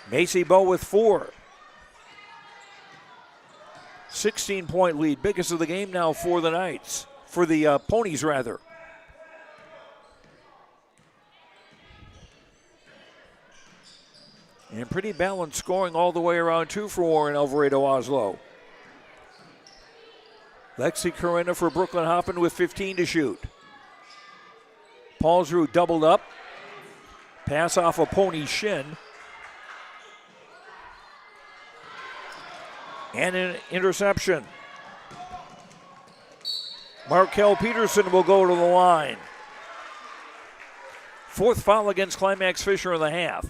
Macy Bowe with 4. 16-point lead, biggest of the game now for the Knights. For the Ponies, rather. And pretty balanced scoring all the way around, too, for Warren-Alvarado-Oslo. Lexi Corinna for Brooklyn Hoffman with 15 to shoot. Paulsrud doubled up. Pass off a Pony shin. And an interception. Markel Peterson will go to the line. 4th foul against Climax-Fisher in the half.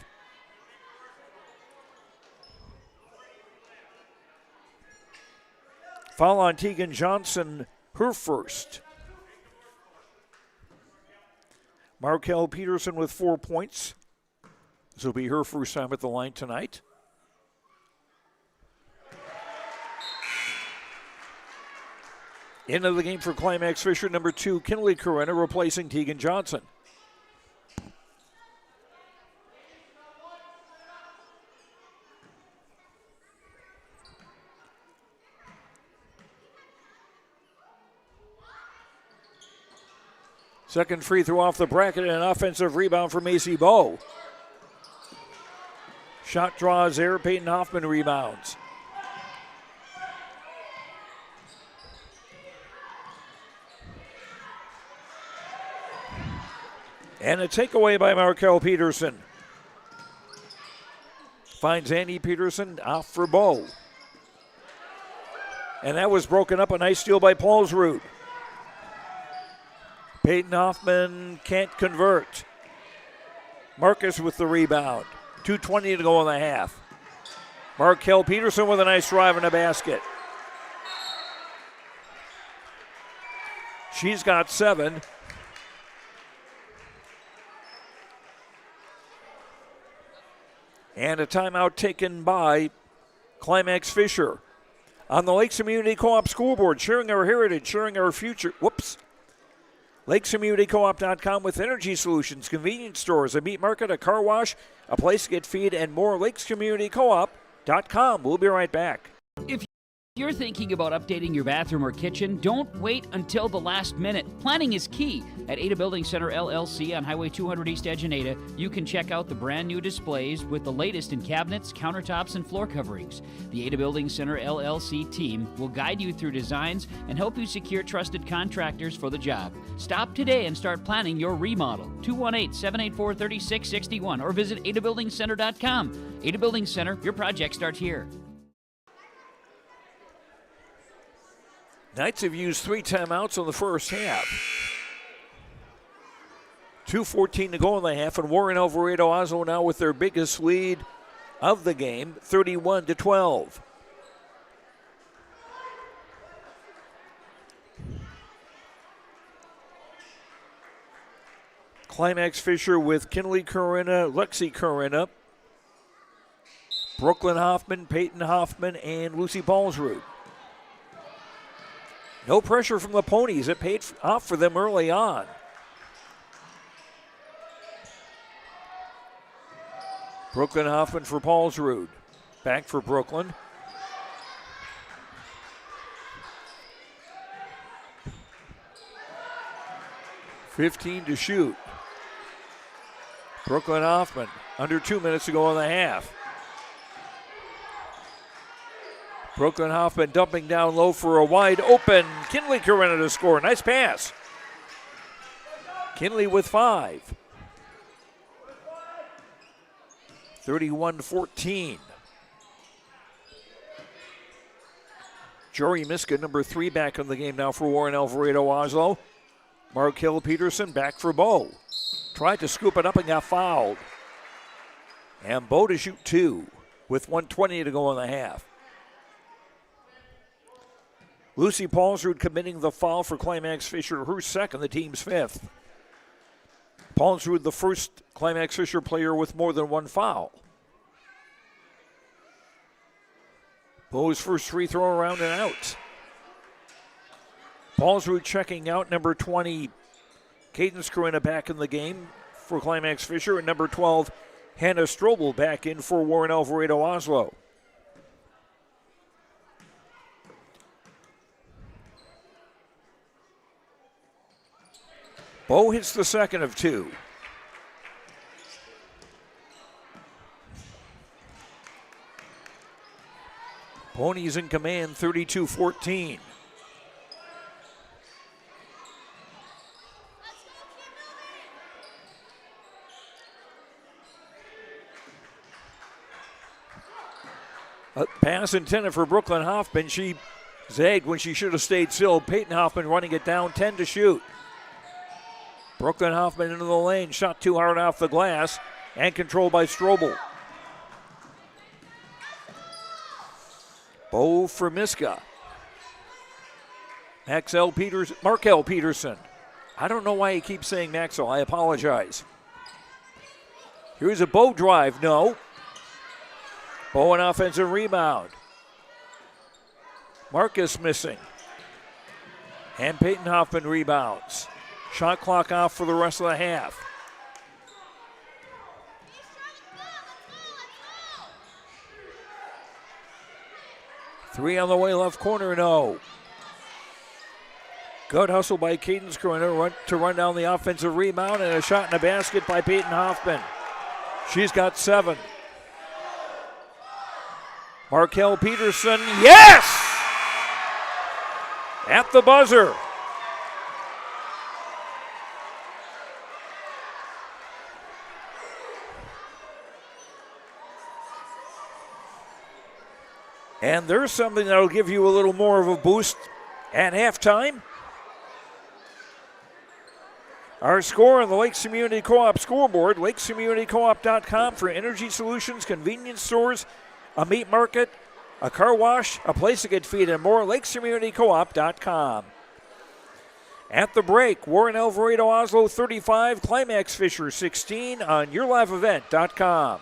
Foul on Tegan Johnson, her first. Markel Peterson with 4 points. This will be her first time at the line tonight. Into the game for Climax-Fisher, number 2, Kinley Corinna, replacing Tegan Johnson. Second free throw off the bracket and an offensive rebound for Macy Bowe. Shot draws there, Peyton Hoffman rebounds. And a takeaway by Markel Peterson. Finds Andy Peterson off for Bowe. And that was broken up, a nice steal by Paulsrud. Peyton Hoffman can't convert. Marcus with the rebound. 2:20 to go in the half. Markel Peterson with a nice drive and a basket. She's got 7. And a timeout taken by Climax-Fisher. On the Lakes Community Co-op scoreboard, sharing our heritage, sharing our future. Whoops. LakesCommunityCoop.com with energy solutions, convenience stores, a meat market, a car wash, a place to get feed, and more. LakesCommunityCoop.com. We'll be right back. If you're thinking about updating your bathroom or kitchen, don't wait until the last minute. Planning is key. At Ada Building Center LLC on Highway 200 East Edge in Ada, you can check out the brand new displays with the latest in cabinets, countertops, and floor coverings. The Ada Building Center LLC team will guide you through designs and help you secure trusted contractors for the job. Stop today and start planning your remodel. 218-784-3661 or visit adabuildingcenter.com. Ada Building Center, your project starts here. Knights have used 3 timeouts in the first half. 2:14 to go in the half, and Warren-Alvarado-Oslo now with their biggest lead of the game, 31-12. Climax-Fisher with Kinley Corinna, Lexi Corinna, Brooklyn Hoffman, Peyton Hoffman, and Lucy Paulsrud. No pressure from the Ponies. It paid off for them early on. Brooklyn Hoffman for Paulsrud. Back for Brooklyn. .15 to shoot. Brooklyn Hoffman, under 2 minutes to go in the half. Brooklyn Hoffman dumping down low for a wide open Kinley Corinna to score. Nice pass. Kinley with 5. 31-14. Jory Miska, number 3, back in the game now for Warren-Alvarado-Oslo. Markel Peterson back for Bowe. Tried to scoop it up and got fouled. And Bowe to shoot 2 with 1:20 to go in the half. Lucy Paulsrud committing the foul for Climax-Fisher, her second, the team's 5th. Paulsrud, the first Climax-Fisher player with more than 1 foul. Bowe's first free throw around and out. Paulsrud checking out, number 20, Caden Skruina back in the game for Climax-Fisher, and number 12, Hannah Strobel back in for Warren-Alvarado-Oslo. Bo hits the second of two. Ponies in command, 32-14. A pass intended for Brooklyn Hoffman. She zagged when she should have stayed still. Peyton Hoffman running it down, 10 to shoot. Brooklyn Hoffman into the lane, shot too hard off the glass, and controlled by Strobel. Bo Formiska. Markel Peterson. I don't know why he keeps saying Maxwell. I apologize. Here's a Bo drive. No. Bo an offensive rebound. Marcus missing. And Peyton Hoffman rebounds. Shot clock off for the rest of the half. Three on the way, left corner, no. Good hustle by Caden Skruina to run down the offensive rebound, and a shot in the basket by Peyton Hoffman. She's got 7. Markel Peterson, yes! At the buzzer. And there's something that'll give you a little more of a boost at halftime. Our score on the Lakes Community Co-op scoreboard, lakescommunitycoop.com for energy solutions, convenience stores, a meat market, a car wash, a place to get feed, and more, lakescommunitycoop.com. At the break, Warren-Alvarado-Oslo 35, Climax-Fisher 16 on yourliveevent.com.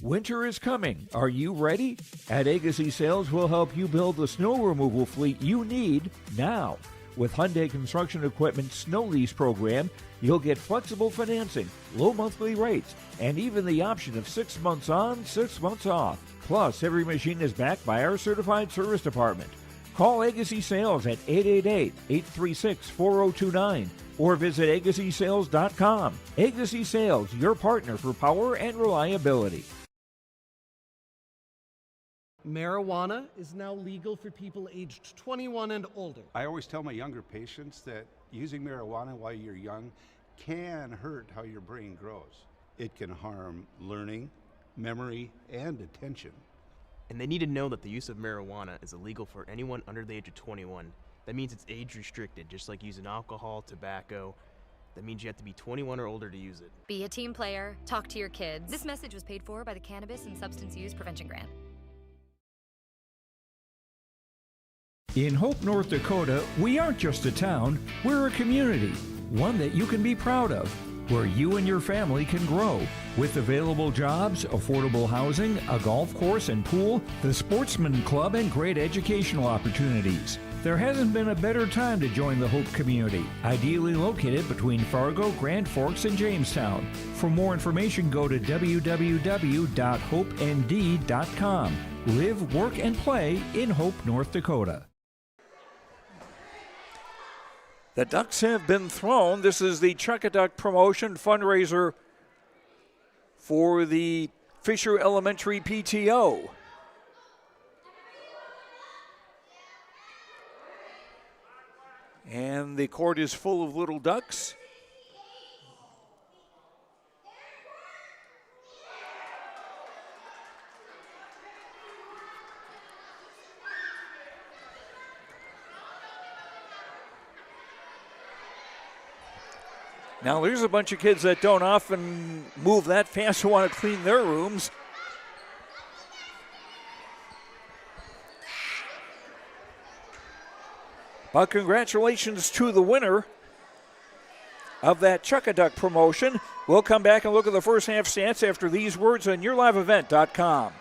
Winter is coming. Are you ready? At Agassi Sales, we'll help you build the snow removal fleet you need now. With Hyundai Construction Equipment Snow Lease Program, you'll get flexible financing, low monthly rates, and even the option of 6 months on, 6 months off. Plus, every machine is backed by our certified service department. Call Agassi Sales at 888-836-4029 or visit agassisales.com. Agassi Sales, your partner for power and reliability. Marijuana is now legal for people aged 21 and older. I always tell my younger patients that using marijuana while you're young can hurt how your brain grows. It can harm learning, memory, and attention. And they need to know that the use of marijuana is illegal for anyone under the age of 21. That means it's age restricted, just like using alcohol, tobacco. That means you have to be 21 or older to use it. Be a team player. Talk to your kids. This message was paid for by the Cannabis and Substance Use Prevention Grant. In Hope, North Dakota, we aren't just a town, we're a community, one that you can be proud of, where you and your family can grow. With available jobs, affordable housing, a golf course and pool, the Sportsman Club, and great educational opportunities. There hasn't been a better time to join the Hope community, ideally located between Fargo, Grand Forks, and Jamestown. For more information, go to www.hopend.com. Live, work, and play in Hope, North Dakota. The Ducks have been thrown. This is the Chuck-a-Duck promotion fundraiser for the Fisher Elementary PTO. And the court is full of little ducks. Now, there's a bunch of kids that don't often move that fast who want to clean their rooms. But congratulations to the winner of that Chuck-a-Duck promotion. We'll come back and look at the first half stats after these words on yourliveevent.com.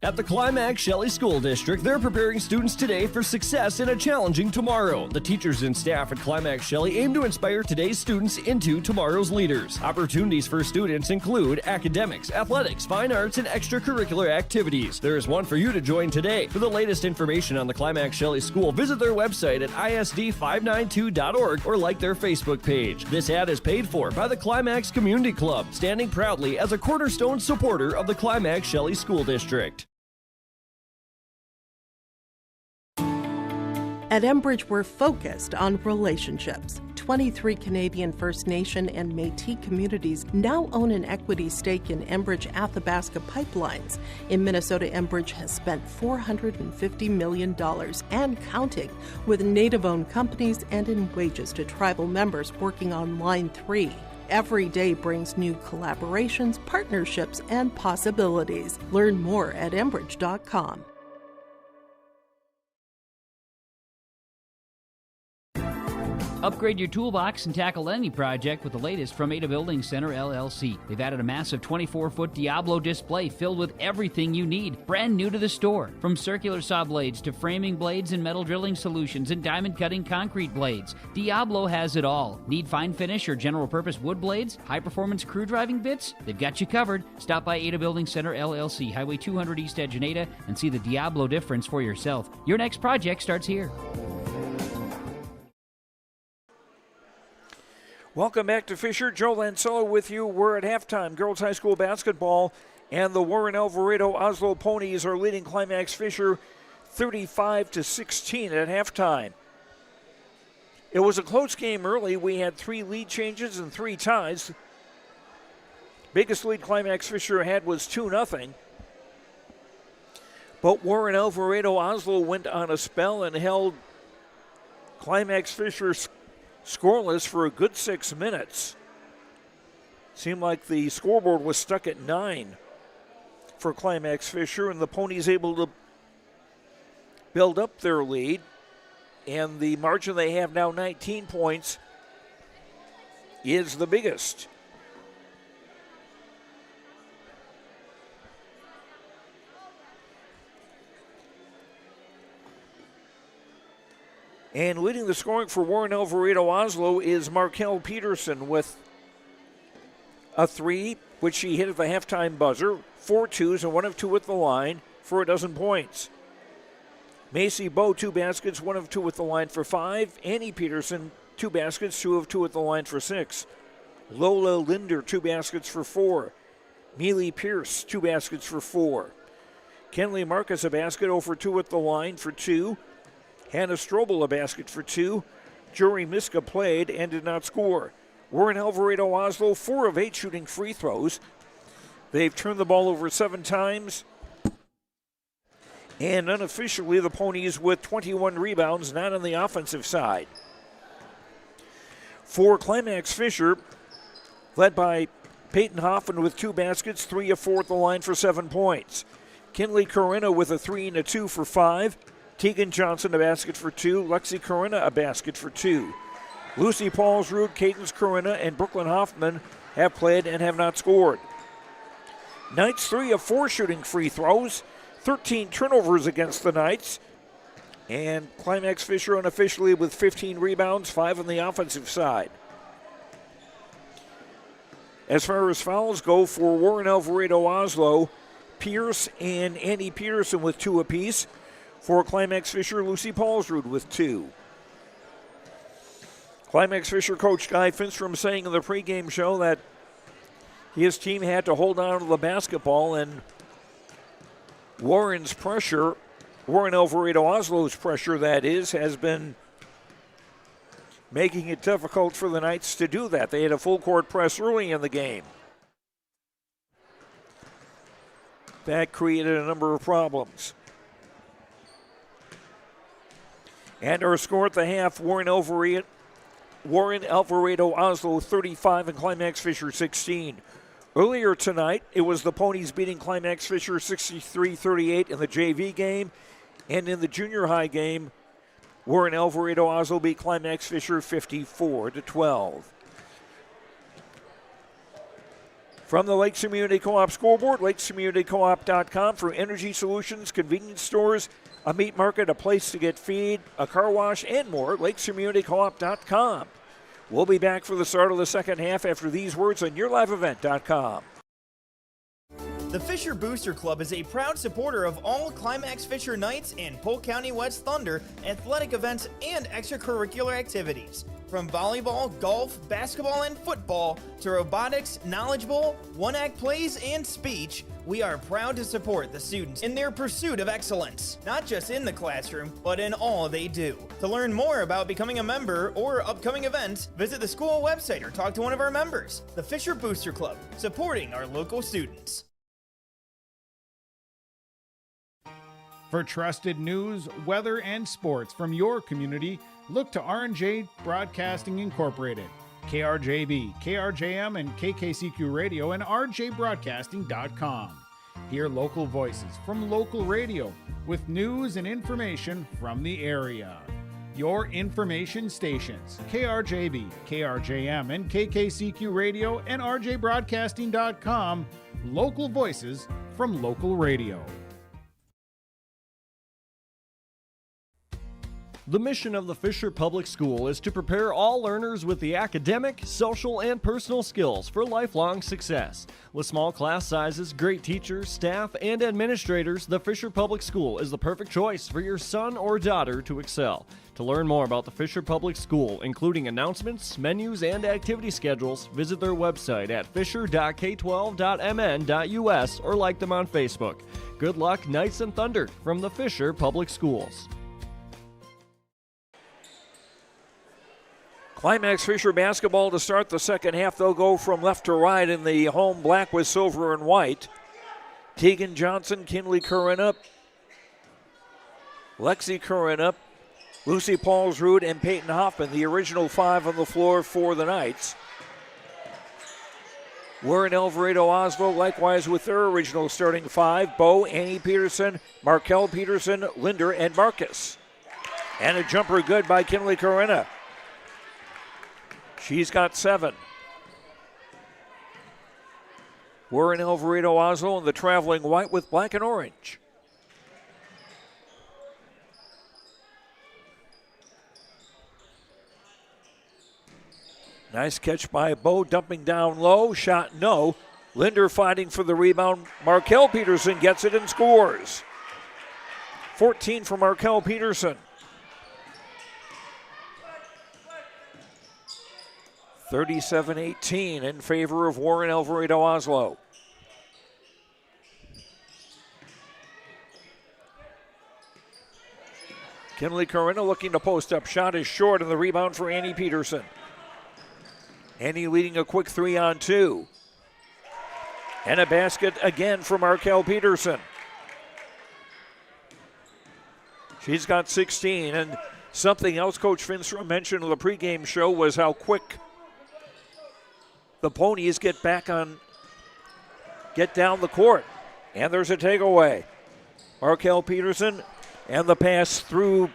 At the Climax Shelley School District, they're preparing students today for success in a challenging tomorrow. The teachers and staff at Climax Shelley aim to inspire today's students into tomorrow's leaders. Opportunities for students include academics, athletics, fine arts, and extracurricular activities. There is one for you to join today. For the latest information on the Climax Shelley School, visit their website at isd592.org or like their Facebook page. This ad is paid for by the Climax Community Club, standing proudly as a cornerstone supporter of the Climax Shelley School District. At Enbridge, we're focused on relationships. 23 Canadian First Nation and Métis communities now own an equity stake in Enbridge Athabasca Pipelines. In Minnesota, Enbridge has spent $450 million and counting with Native-owned companies and in wages to tribal members working on Line 3. Every day brings new collaborations, partnerships, and possibilities. Learn more at Enbridge.com. Upgrade your toolbox and tackle any project with the latest from Ada Building Center, LLC. They've added a massive 24-foot Diablo display filled with everything you need, brand new to the store. From circular saw blades to framing blades and metal drilling solutions and diamond cutting concrete blades, Diablo has it all. Need fine finish or general purpose wood blades? High-performance crew driving bits? They've got you covered. Stop by Ada Building Center, LLC, Highway 200 East Edge in Ada, and see the Diablo difference for yourself. Your next project starts here. Welcome back to Fisher. Joe Lancello with you. We're at halftime. Girls High School basketball and the Warren-Alvarado-Oslo Ponies are leading Climax-Fisher 35-16 at halftime. It was a close game early. We had 3 lead changes and 3 ties. Biggest lead Climax-Fisher had was 2-0. But Warren-Alvarado-Oslo went on a spell and held Climax-Fisher scoreless for a good 6 minutes. Seemed like the scoreboard was stuck at 9 for Climax-Fisher, and the Ponies able to build up their lead. And the margin they have now, 19 points, is the biggest. And leading the scoring for Warren-Alvarado-Oslo is Markel Peterson with a 3, which she hit at the halftime buzzer, 4 twos and 1 of 2 at the line for 12 points. Macy Bowe, 2 baskets, 1 of 2 at the line for 5. Annie Peterson, 2 baskets, 2 of 2 at the line for 6. Lola Linder, 2 baskets for 4. Mealy Pierce, 2 baskets for 4. Kenley Marcus, a basket, 0 for 2 at the line for 2. Hannah Strobel, a basket for 2. Jory Miska played and did not score. Warren-Alvarado-Oslo, 4 of 8 shooting free throws. They've turned the ball over 7 times. And unofficially, the Ponies with 21 rebounds, not on the offensive side. For Climax-Fisher, led by Peyton Hoffman with 2 baskets, 3 of 4 at the line for 7 points. Kinley Corinna with a 3 and a 2 for 5. Tegan Johnson, a basket for 2. Lexi Corinna, a basket for 2. Lucy Paulsrud, Cadence Corinna, and Brooklyn Hoffman have played and have not scored. Knights 3 of 4 shooting free throws. 13 turnovers against the Knights. And Climax-Fisher unofficially with 15 rebounds, 5 on the offensive side. As far as fouls go for Warren-Alvarado-Oslo, Pierce and Annie Peterson with 2 apiece. For Climax-Fisher, Lucy Paulsrud with 2. Climax-Fisher coach Guy Finstrom saying in the pregame show that his team had to hold on to the basketball, and Warren's pressure, Warren-Alvarado-Oslo's pressure that is, has been making it difficult for the Knights to do that. They had a full court press early in the game. That created a number of problems. And our score at the half, Warren-Alvarado-Oslo 35 and Climax-Fisher 16. Earlier tonight, it was the Ponies beating Climax-Fisher 63-38 in the JV game. And in the junior high game, Warren-Alvarado-Oslo beat Climax-Fisher 54-12. From the Lakes Community Co-op scoreboard, lakescommunitycoop.com for energy solutions, convenience stores, a meat market, a place to get feed, a car wash, and more, lakescommunitycoop.com. We'll be back for the start of the second half after these words on yourliveevent.com. The Fisher Booster Club is a proud supporter of all Climax-Fisher Knights and Polk County West Thunder athletic events and extracurricular activities. From volleyball, golf, basketball, and football to robotics, knowledge bowl, one-act plays, and speech, we are proud to support the students in their pursuit of excellence, not just in the classroom, but in all they do. To learn more about becoming a member or upcoming events, visit the school website or talk to one of our members. The Fisher Booster Club, supporting our local students. For trusted news, weather, and sports from your community, look to R&J Broadcasting Incorporated, KRJB, KRJM, and KKCQ Radio, and rjbroadcasting.com. Hear local voices from local radio with news and information from the area. Your information stations, KRJB, KRJM, and KKCQ Radio, and rjbroadcasting.com. Local voices from local radio. The mission of the Fisher Public School is to prepare all learners with the academic, social, and personal skills for lifelong success. With small class sizes, great teachers, staff, and administrators, the Fisher Public School is the perfect choice for your son or daughter to excel. To learn more about the Fisher Public School, including announcements, menus, and activity schedules, visit their website at fisher.k12.mn.us or like them on Facebook. Good luck, Knights and Thunder, from the Fisher Public Schools. Climax-Fisher basketball to start the second half. They'll go from left to right in the home black with silver and white. Tegan Johnson, Kinley Corinna, Lexi Corinna, Lucy Paulsrud, and Peyton Hoffman, the original five on the floor for the Knights. Warren-Alvarado-Oslo, likewise with their original starting five, Bo, Annie Peterson, Markel Peterson, Linder, and Marcus. And a jumper good by Kinley Corinna. She's got 7. Warren-Alvarado-Oslo in the traveling white with black and orange. Nice catch by Bo, dumping down low. Shot no. Linder fighting for the rebound. Markel Peterson gets it and scores. 14 for Markel Peterson. 37-18 in favor of Warren-Alvarado-Oslo. Kinley Corinna looking to post up. Shot is short and the rebound for Annie Peterson. Annie leading a quick 3-on-2. And a basket again for Markel Peterson. She's got 16. And something else Coach Finstrom mentioned on the pregame show was how quick the Ponies get down the court. And there's a takeaway. Markel Peterson and the pass through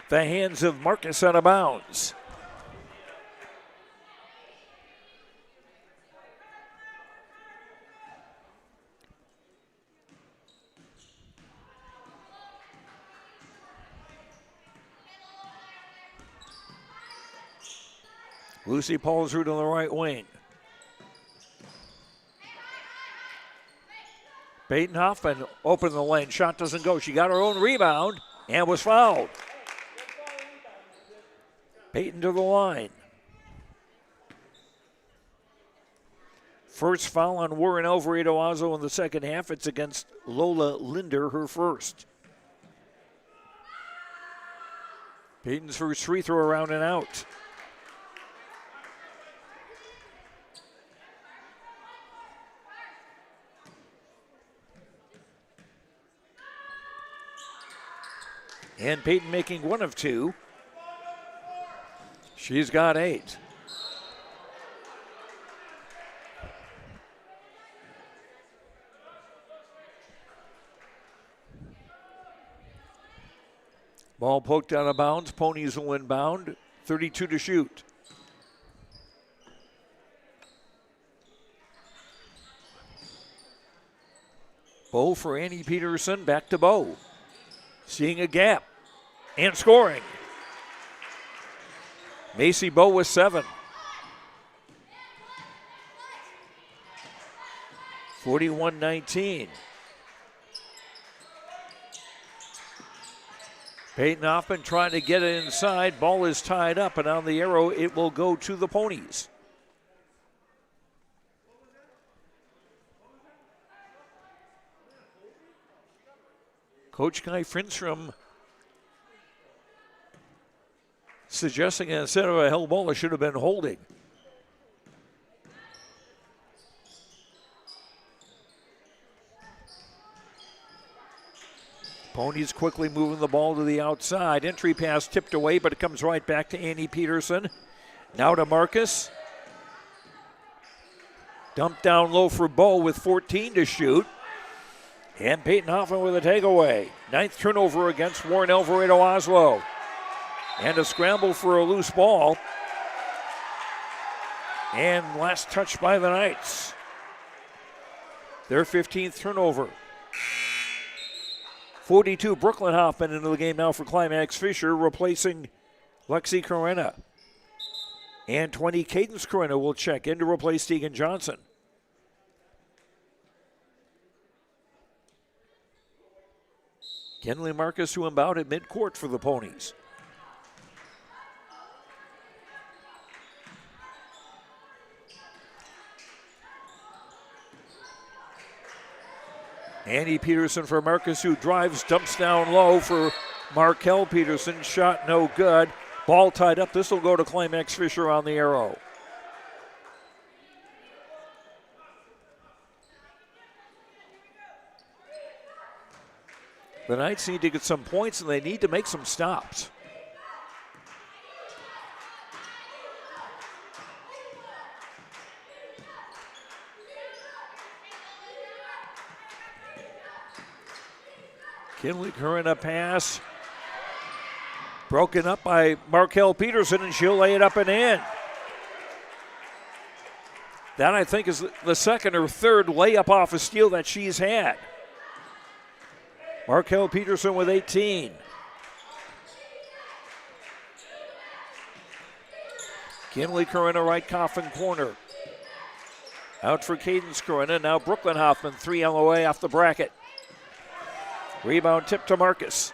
the hands of Marcus out of bounds. Lucy Paulsrud on the right wing. Peyton Hoffman opened the lane. Shot doesn't go. She got her own rebound and was fouled. Peyton to the line. First foul on Warren-Alvarado-Oslo in the second half. It's against Lola Linder, her first. Peyton's first free throw around and out. And Peyton making 1 of 2. She's got 8. Ball poked out of bounds. Ponies will inbound. 32 to shoot. Bow for Annie Peterson, back to Bow. Seeing a gap and scoring. Macy Bow with 7. 41-19. Peyton Hoffman trying to get it inside. Ball is tied up, and on the arrow, it will go to the Ponies. Coach Guy Finstrom suggesting that instead of a held ball, it should have been holding. Ponies quickly moving the ball to the outside. Entry pass tipped away, but it comes right back to Annie Peterson. Now to Marcus. Dumped down low for Bow with 14 to shoot. And Peyton Hoffman with a takeaway. 9th turnover against Warren-Alvarado-Oslo. And a scramble for a loose ball. And last touch by the Knights. Their 15th turnover. 42, Brooklyn Hoffman into the game now for Climax-Fisher, replacing Lexi Corena. And 20, Cadence Corena will check in to replace Tegan Johnson. Kenley Marcus to inbound at midcourt for the Ponies. Annie Peterson for Marcus, who drives, dumps down low for Markel Peterson. Shot no good. Ball tied up. This will go to Climax-Fisher on the arrow. The Knights need to get some points, and they need to make some stops. Kinley Corena pass. Broken up by Markel Peterson, and she'll lay it up and in. That, I think, is the second or third layup off a steal that she's had. Markel Peterson with 18. Kinley Corena, right coffin corner. Out for Cadence Corena. Now Brooklyn Hoffman, 3 on the way off the bracket. Rebound tip to Marcus.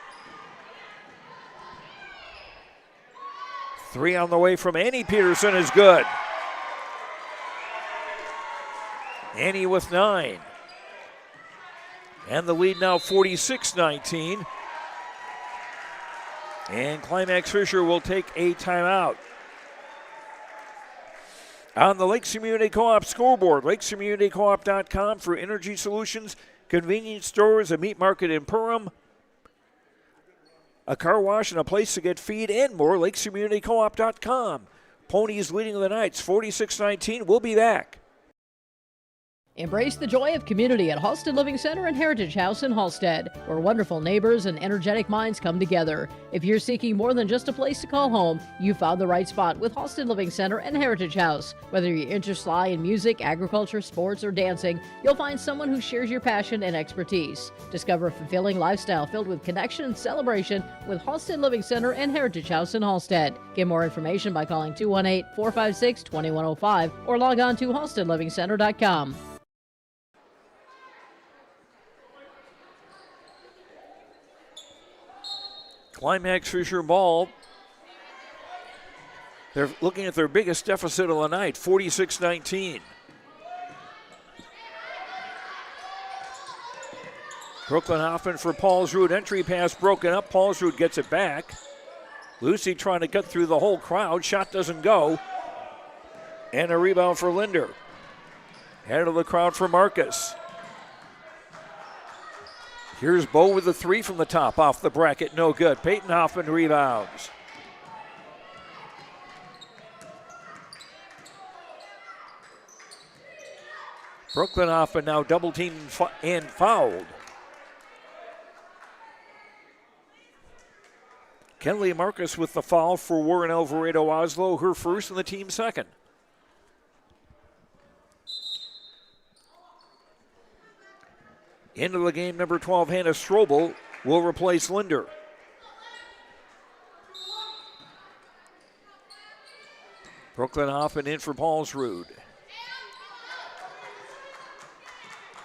3 on the way from Annie Peterson is good. Annie with 9. And the lead now 46-19. And Climax-Fisher will take a timeout. On the Lakes Community Co-op scoreboard, lakescommunitycoop.com for energy solutions, convenience stores, a meat market in Perham, a car wash and a place to get feed and more, lakescommunitycoop.com. Ponies leading the Knights 46-19. We'll be back. Embrace the joy of community at Halsted Living Center and Heritage House in Halsted, where wonderful neighbors and energetic minds come together. If you're seeking more than just a place to call home, you found the right spot with Halsted Living Center and Heritage House. Whether your interests lie in music, agriculture, sports, or dancing, you'll find someone who shares your passion and expertise. Discover a fulfilling lifestyle filled with connection and celebration with Halsted Living Center and Heritage House in Halsted. Get more information by calling 218-456-2105 or log on to halstedlivingcenter.com. Climax-Fisher ball. They're looking at their biggest deficit of the night, 46-19. Brooklyn Hoffman for Paulsrud. Entry pass broken up. Paulsrud gets it back. Lucy trying to cut through the whole crowd. Shot doesn't go. And a rebound for Linder. Head of the crowd for Marcus. Here's Bow with the 3 from the top off the bracket. No good. Peyton Hoffman rebounds. Brooklyn Hoffman now double teamed and fouled. Kenley Marcus with the foul for Warren-Alvarado-Oslo, her first and the team's second. Into the game, number 12, Hannah Strobel will replace Linder. Brooklyn Hoffman in for Paulsrud.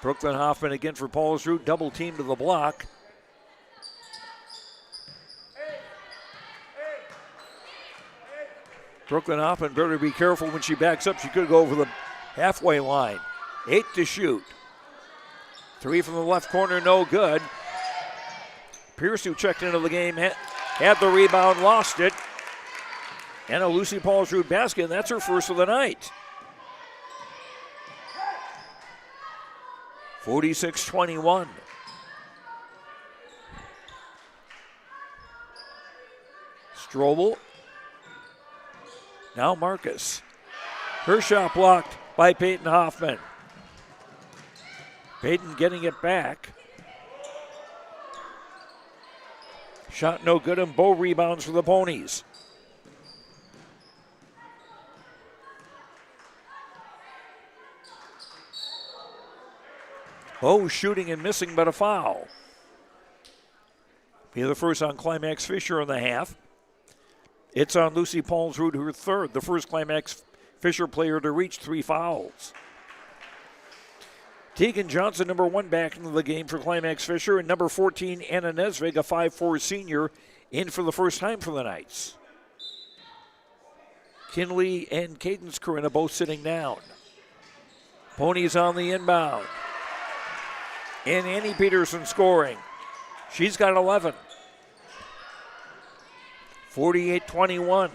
Brooklyn Hoffman again for Paulsrud, double team to the block. Brooklyn Hoffman better be careful when she backs up. She could go over the halfway line. 8 to shoot. 3 from the left corner, no good. Pierce, who checked into the game, had the rebound, lost it. And a Lucy Paulsrud basket, and that's her first of the night. 46-21. Strobel. Now Marcus. Her shot blocked by Peyton Hoffman. Peyton getting it back. Shot no good, and Bow rebounds for the Ponies. Bow shooting and missing, but a foul. Be the first on Climax-Fisher in the half. It's on Lucy Paulsrud, her third, the first Climax-Fisher player to reach 3 fouls. Tegan Johnson, number 1, back into the game for Climax-Fisher, and number 14, Anna Nesvig, a 5'4" senior, in for the first time for the Knights. Kinley and Cadence Corinna both sitting down. Ponies on the inbound. And Annie Peterson scoring. She's got 11. 48-21.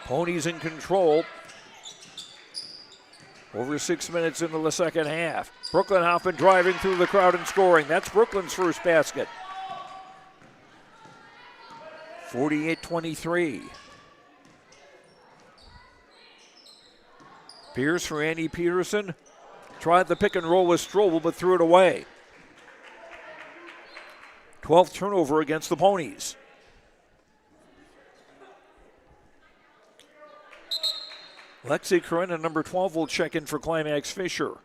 Ponies in control. Over 6 minutes into the second half. Brooklyn Hoffman driving through the crowd and scoring. That's Brooklyn's first basket. 48-23. Pierce for Annie Peterson. Tried the pick and roll with Strobel, but threw it away. 12th turnover against the Ponies. Lexi Corinna, number 12, will check in for Climax-Fisher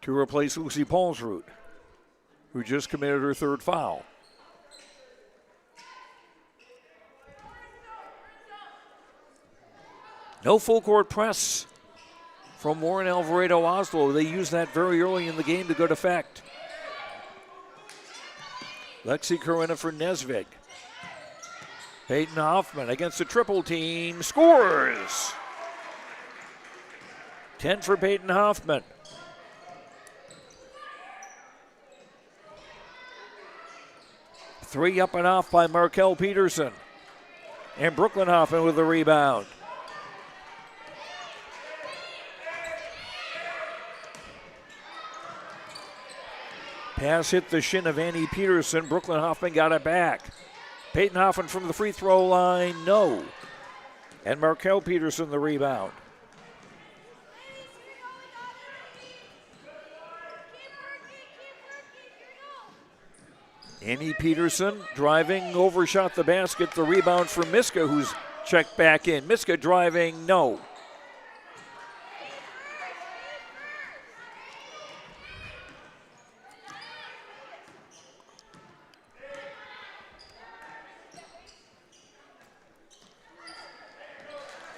to replace Lucy Paulsrud, who just committed her third foul. No full court press from Warren-Alvarado-Oslo. They used that very early in the game to good effect. Lexi Corinna for Nesvig. Peyton Hoffman against the triple team, scores! 10 for Peyton Hoffman. Three up and off by Markel Peterson. And Brooklyn Hoffman with the rebound. Pass hit the shin of Annie Peterson. Brooklyn Hoffman got it back. Peyton Hoffman from the free throw line, no. And Markel Peterson the rebound. Annie Peterson driving, overshot the basket. The rebound for Miska, who's checked back in. Miska driving, no.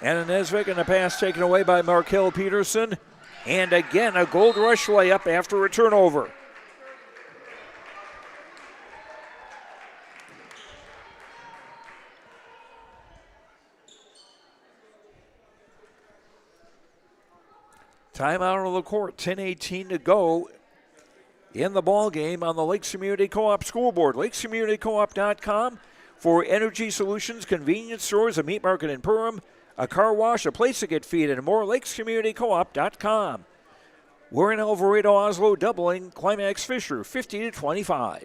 Anna Nesvig, and a pass taken away by Markel Peterson. And again, a Gold Rush layup after a turnover. Timeout on the court, 10:18 to go in the ball game on the Lakes Community Co-op scoreboard. LakesCommunityCoop.com for energy solutions, convenience stores, a meat market in Perham, a car wash, a place to get feed, and more. LakesCommunityCoop.com. Warren-Alvarado-Oslo doubling Climax-Fisher 50-25.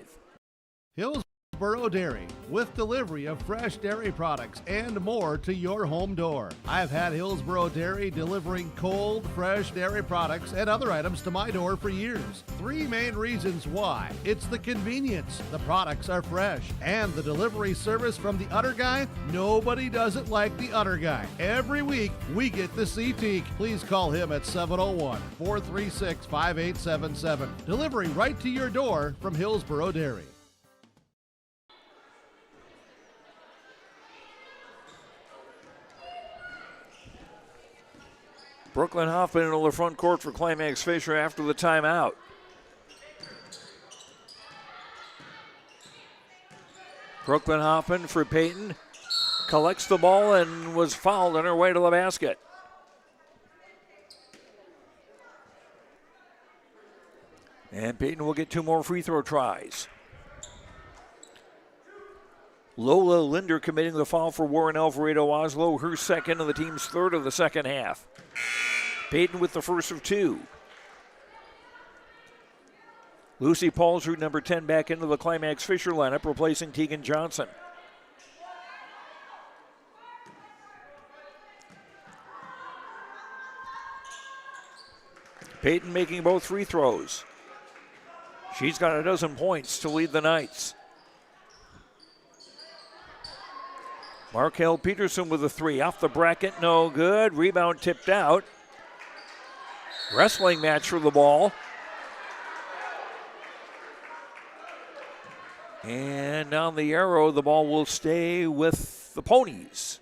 Hills Hillsboro Dairy, with delivery of fresh dairy products and more to your home door. I've had Hillsboro Dairy delivering cold, fresh dairy products and other items to my door for years. 3 main reasons why. It's the convenience, the products are fresh, and the delivery service from the Udder Guy. Nobody does it like the Udder Guy. Every week, we get the C-Teak. Please call him at 701-436-5877. Delivery right to your door from Hillsboro Dairy. Brooklyn Hoffman into the front court for Climax-Fisher after the timeout. Brooklyn Hoffman for Peyton. Collects the ball and was fouled on her way to the basket. And Peyton will get 2 more free throw tries. Lola Linder committing the foul for Warren-Alvarado-Oslo, her second and the team's third of the second half. Peyton with the first of 2. Lucy Paulsrud, number 10, back into the Climax-Fisher lineup, replacing Tegan Johnson. Peyton making both free throws. She's got 12 points to lead the Knights. Markel Peterson with a 3. Off the bracket, no good. Rebound tipped out. Wrestling match for the ball. And on the arrow, the ball will stay with the Ponies.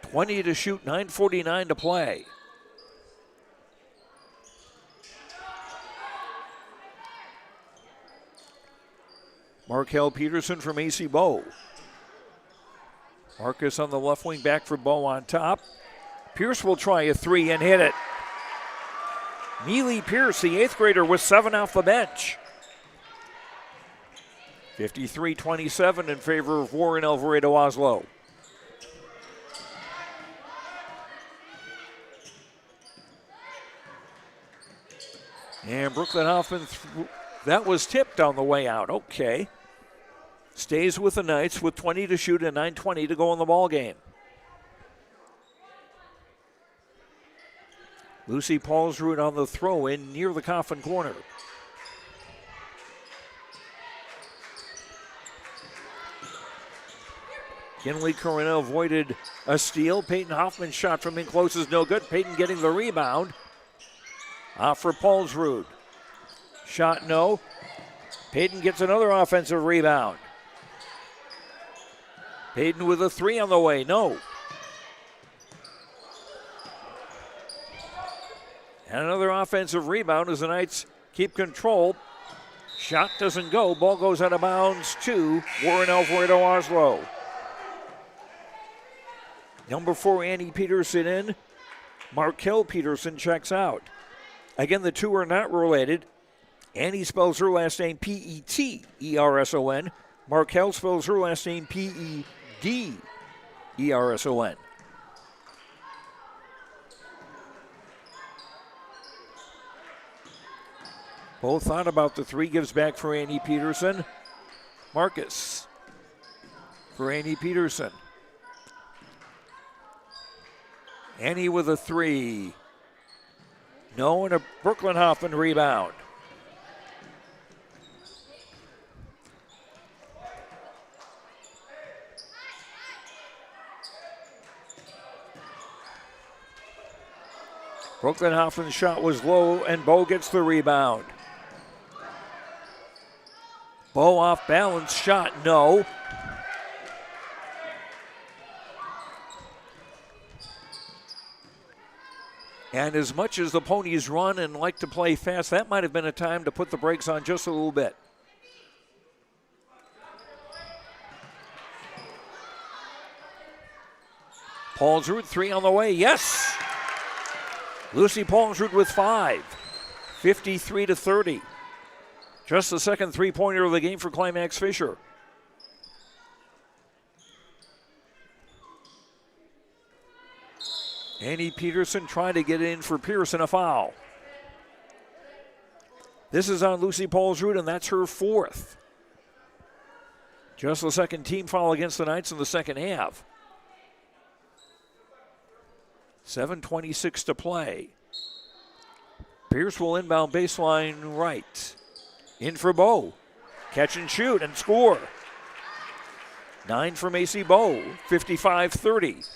20 to shoot, 9:49 to play. Markel Peterson from AC Bow. Marcus on the left wing, back for Bow on top. Pierce will try a 3 and hit it. Neely Pierce, the 8th grader, with 7 off the bench. 53-27 in favor of Warren-Alvarado-Oslo. And Brooklyn Hoffman, that was tipped on the way out. Okay. Stays with the Knights with 20 to shoot and 9:20 to go in the ball game. Lucy Paulsrud on the throw in near the coffin corner. Kinley Corona avoided a steal. Peyton Hoffman's shot from in close is no good. Peyton getting the rebound. Off for Paulsrud. Shot no. Peyton gets another offensive rebound. Peyton with a 3 on the way, no. And another offensive rebound as the Knights keep control. Shot doesn't go. Ball goes out of bounds to Warren-Alvarado-Oslo. Number 4, Annie Peterson in. Markel Peterson checks out. Again, the two are not related. Annie spells her last name P-E-T-E-R-S-O-N. Markel spells her last name P-E-D-E-R-S-O-N. Both thought about the 3, gives back for Annie Peterson. Marcus for Annie Peterson. Annie with a 3. No, and a Brooklyn Hoffman rebound. Brooklyn Hoffman's shot was low, and Bo gets the rebound. Bo off balance, shot no. And as much as the Ponies run and like to play fast, that might have been a time to put the brakes on just a little bit. Paulsrud, 3 on the way, yes! Lucy Paulsrud with 5, 53-30. Just the second three-pointer of the game for Climax-Fisher. Annie Peterson trying to get in for Pearson, a foul. This is on Lucy Paulsrud, and that's her fourth. Just the second team foul against the Knights in the second half. 7:26 to play. Pierce will inbound baseline right. In for Bowe. Catch and shoot and score. 9 for Macy Bowe, 55-30.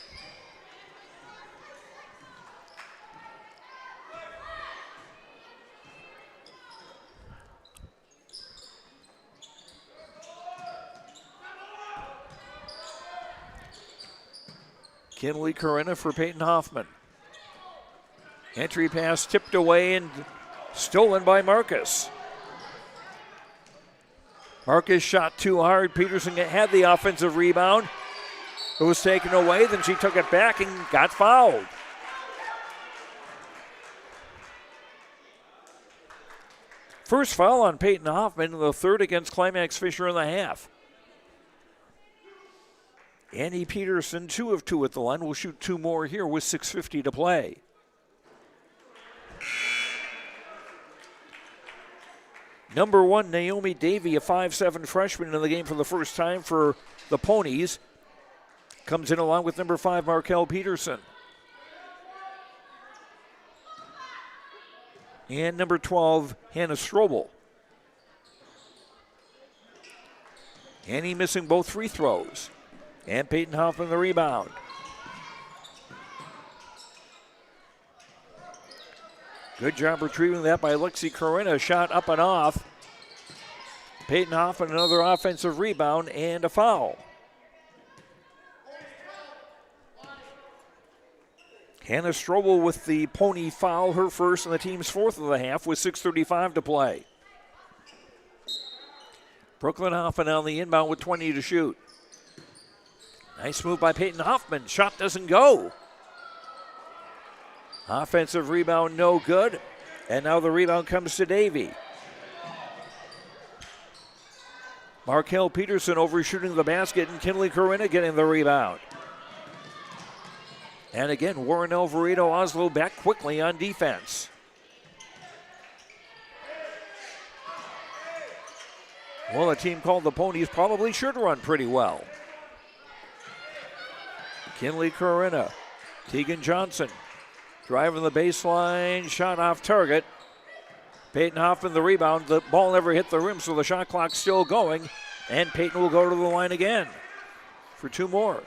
Kinley Corinna for Peyton Hoffman. Entry pass tipped away and stolen by Marcus. Marcus shot too hard. Peterson had the offensive rebound. It was taken away. Then she took it back and got fouled. First foul on Peyton Hoffman, the third against Climax-Fisher in the half. Annie Peterson, 2 of 2 at the line, will shoot 2 more here with 6:50 to play. Number 1, Naomi Davey, a 5'7" freshman in the game for the first time for the Ponies, comes in along with number 5, Markel Peterson. And number 12, Hannah Strobel. Annie missing both free throws. And Peyton Hoffman the rebound. Good job retrieving that by Lexi Corinna. Shot up and off. Peyton Hoffman another offensive rebound and a foul. Hannah Strobel with the Pony foul, her first and the team's fourth of the half with 6:35 to play. Brooklyn Hoffman on the inbound with 20 to shoot. Nice move by Peyton Hoffman. Shot doesn't go. Offensive rebound no good. And now the rebound comes to Davey. Markel Peterson overshooting the basket and Kinley Corinna getting the rebound. And again, Warren-Alvarado-Oslo back quickly on defense. Well, a team called the Ponies probably should run pretty well. Kinley Corinna, Tegan Johnson, driving the baseline, shot off target. Peyton Hoffman the rebound, the ball never hit the rim, so the shot clock's still going, and Peyton will go to the line again for 2 more.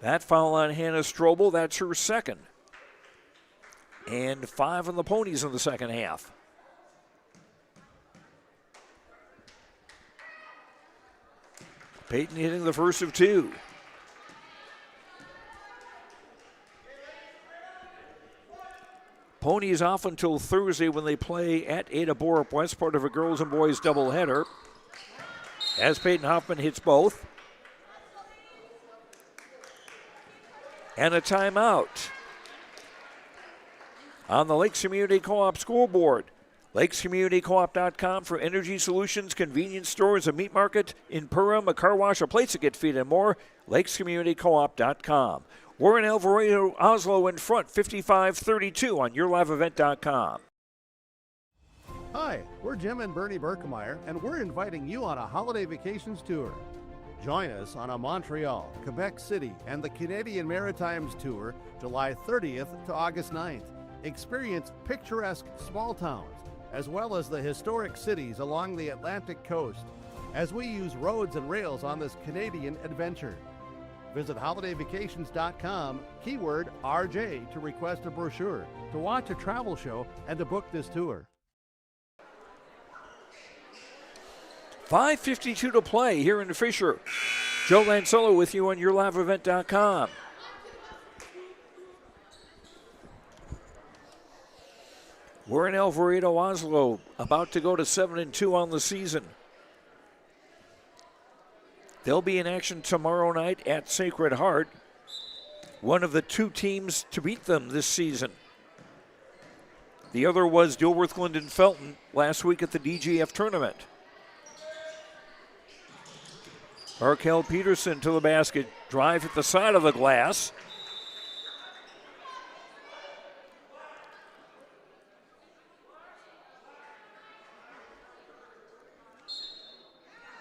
That foul on Hannah Strobel, that's her second. And 5 on the Ponies in the second half. Peyton hitting the first of 2. Ponies off until Thursday when they play at Ada Borup West, part of a girls and boys doubleheader. As Peyton Hoffman hits both. And a timeout on the Lakes Community Co-op scoreboard. LakesCommunityCoop.com for energy solutions, convenience stores, a meat market in Perham, a car wash, a place to get feed, and more. LakesCommunityCoop.com. Warren-Alvarado-Oslo in front, 55-32 on YourLiveEvent.com. Hi, we're Jim and Bernie Berkemeyer, and we're inviting you on a holiday vacations tour. Join us on a Montreal, Quebec City, and the Canadian Maritimes tour, July 30th to August 9th. Experience picturesque small towns, as well as the historic cities along the Atlantic coast, as we use roads and rails on this Canadian adventure. Visit holidayvacations.com, keyword RJ, to request a brochure, to watch a travel show, and to book this tour. 5:52 to play here in Fisher. Joe Lancello with you on YourLiveEvent.com. Warren-Alvarado-Oslo about to go to 7-2 on the season. They'll be in action tomorrow night at Sacred Heart, one of the 2 teams to beat them this season. The other was Dilworth Glendon Felton last week at the DGF tournament. Markel Peterson to the basket, drive at the side of the glass.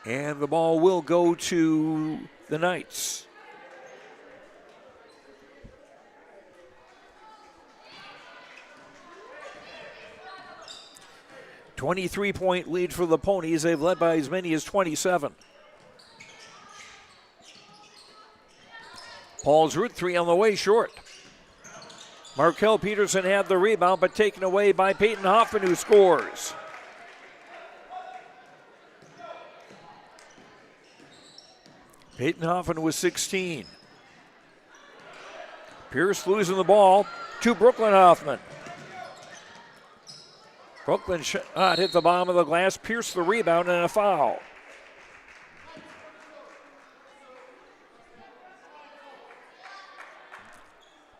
And the ball will go to the Knights. A 23-point lead for the Ponies. They've led by as many as 27. Paulsrud, 3 on the way, short. Markel Peterson had the rebound, but taken away by Peyton Hoffman, who scores. Peyton Hoffman was 16. Pierce losing the ball to Brooklyn Hoffman. Brooklyn shot hit the bottom of the glass, Pierce the rebound, and a foul.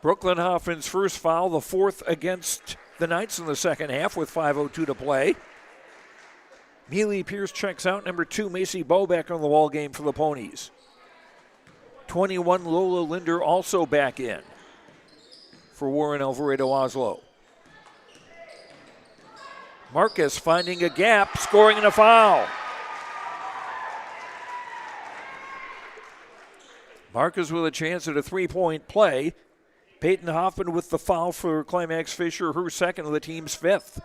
Brooklyn Hoffman's first foul, the 4th against the Knights in the second half with 5:02 to play. Mealy Pierce checks out. Number 2, Macy Bowe back on the ball game for the Ponies. 21, Lola Linder also back in for Warren-Alvarado-Oslo. Marcus finding a gap, scoring and a foul. Marcus with a chance at a 3-point play. Peyton Hoffman with the foul for Climax-Fisher, her second of the team's 5th,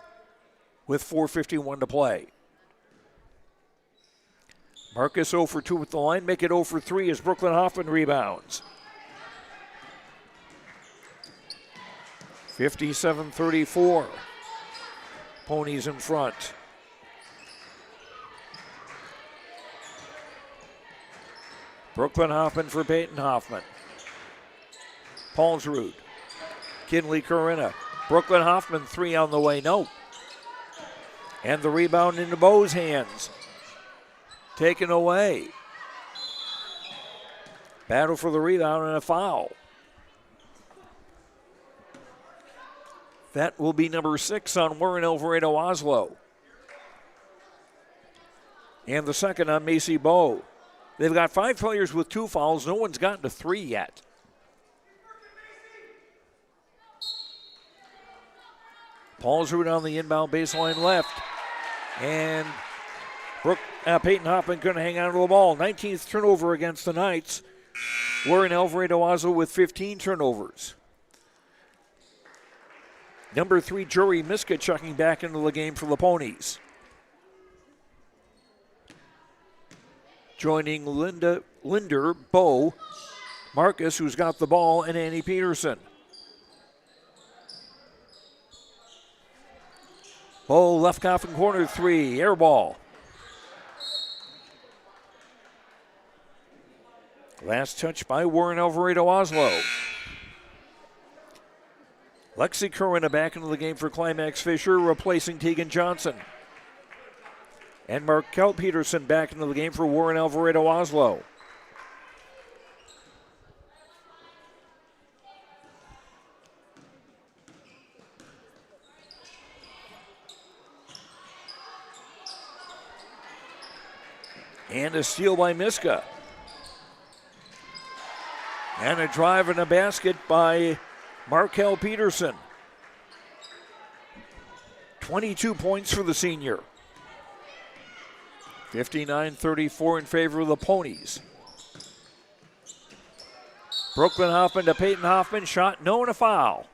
with 4:51 to play. Marcus 0 for 2 at the line, make it 0 for 3 as Brooklyn Hoffman rebounds. 57-34. Ponies in front. Brooklyn Hoffman for Peyton Hoffman. Paulsrud. Kinley Corinna. Brooklyn Hoffman 3 on the way, no. And the rebound into Bowe's hands. Taken away. Battle for the rebound and a foul. That will be number 6 on Warren-Alvarado-Oslo. And the second on Macy Bowe. They've got 5 players with 2 fouls. No one's gotten to 3 yet. Paulsrud on the inbound baseline left. And Peyton Hoffman couldn't hang on to the ball. 19th turnover against the Knights. Warren-Alvarado-Oslo with 15 turnovers. Number 3, Jory Miska checking back into the game for the Ponies. Joining Linder, Bowe, Marcus, who's got the ball, and Annie Peterson. Bowe, left coffin corner 3, air ball. Last touch by Warren-Alvarado-Oslo. Lexi Corinna back into the game for Climax-Fisher, replacing Tegan Johnson. And Markel Peterson back into the game for Warren-Alvarado-Oslo. And a steal by Miska. And a drive and a basket by Markel Peterson. 22 points for the senior. 59-34 in favor of the Ponies. Brooklyn Hoffman to Peyton Hoffman. Shot no and a foul.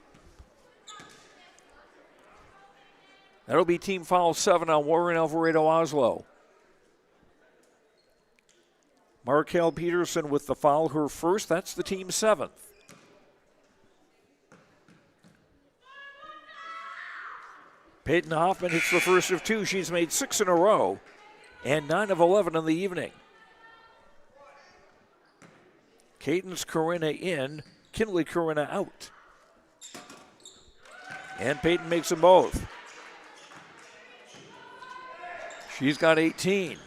That'll be team foul 7 on Warren-Alvarado-Oslo. Markel Peterson with the foul, her first. That's the team's 7th. Peyton Hoffman hits the first of 2. She's made 6 in a row and 9 of 11 in the evening. Cadence Corinna in, Kinley Corinna out. And Peyton makes them both. She's got 18.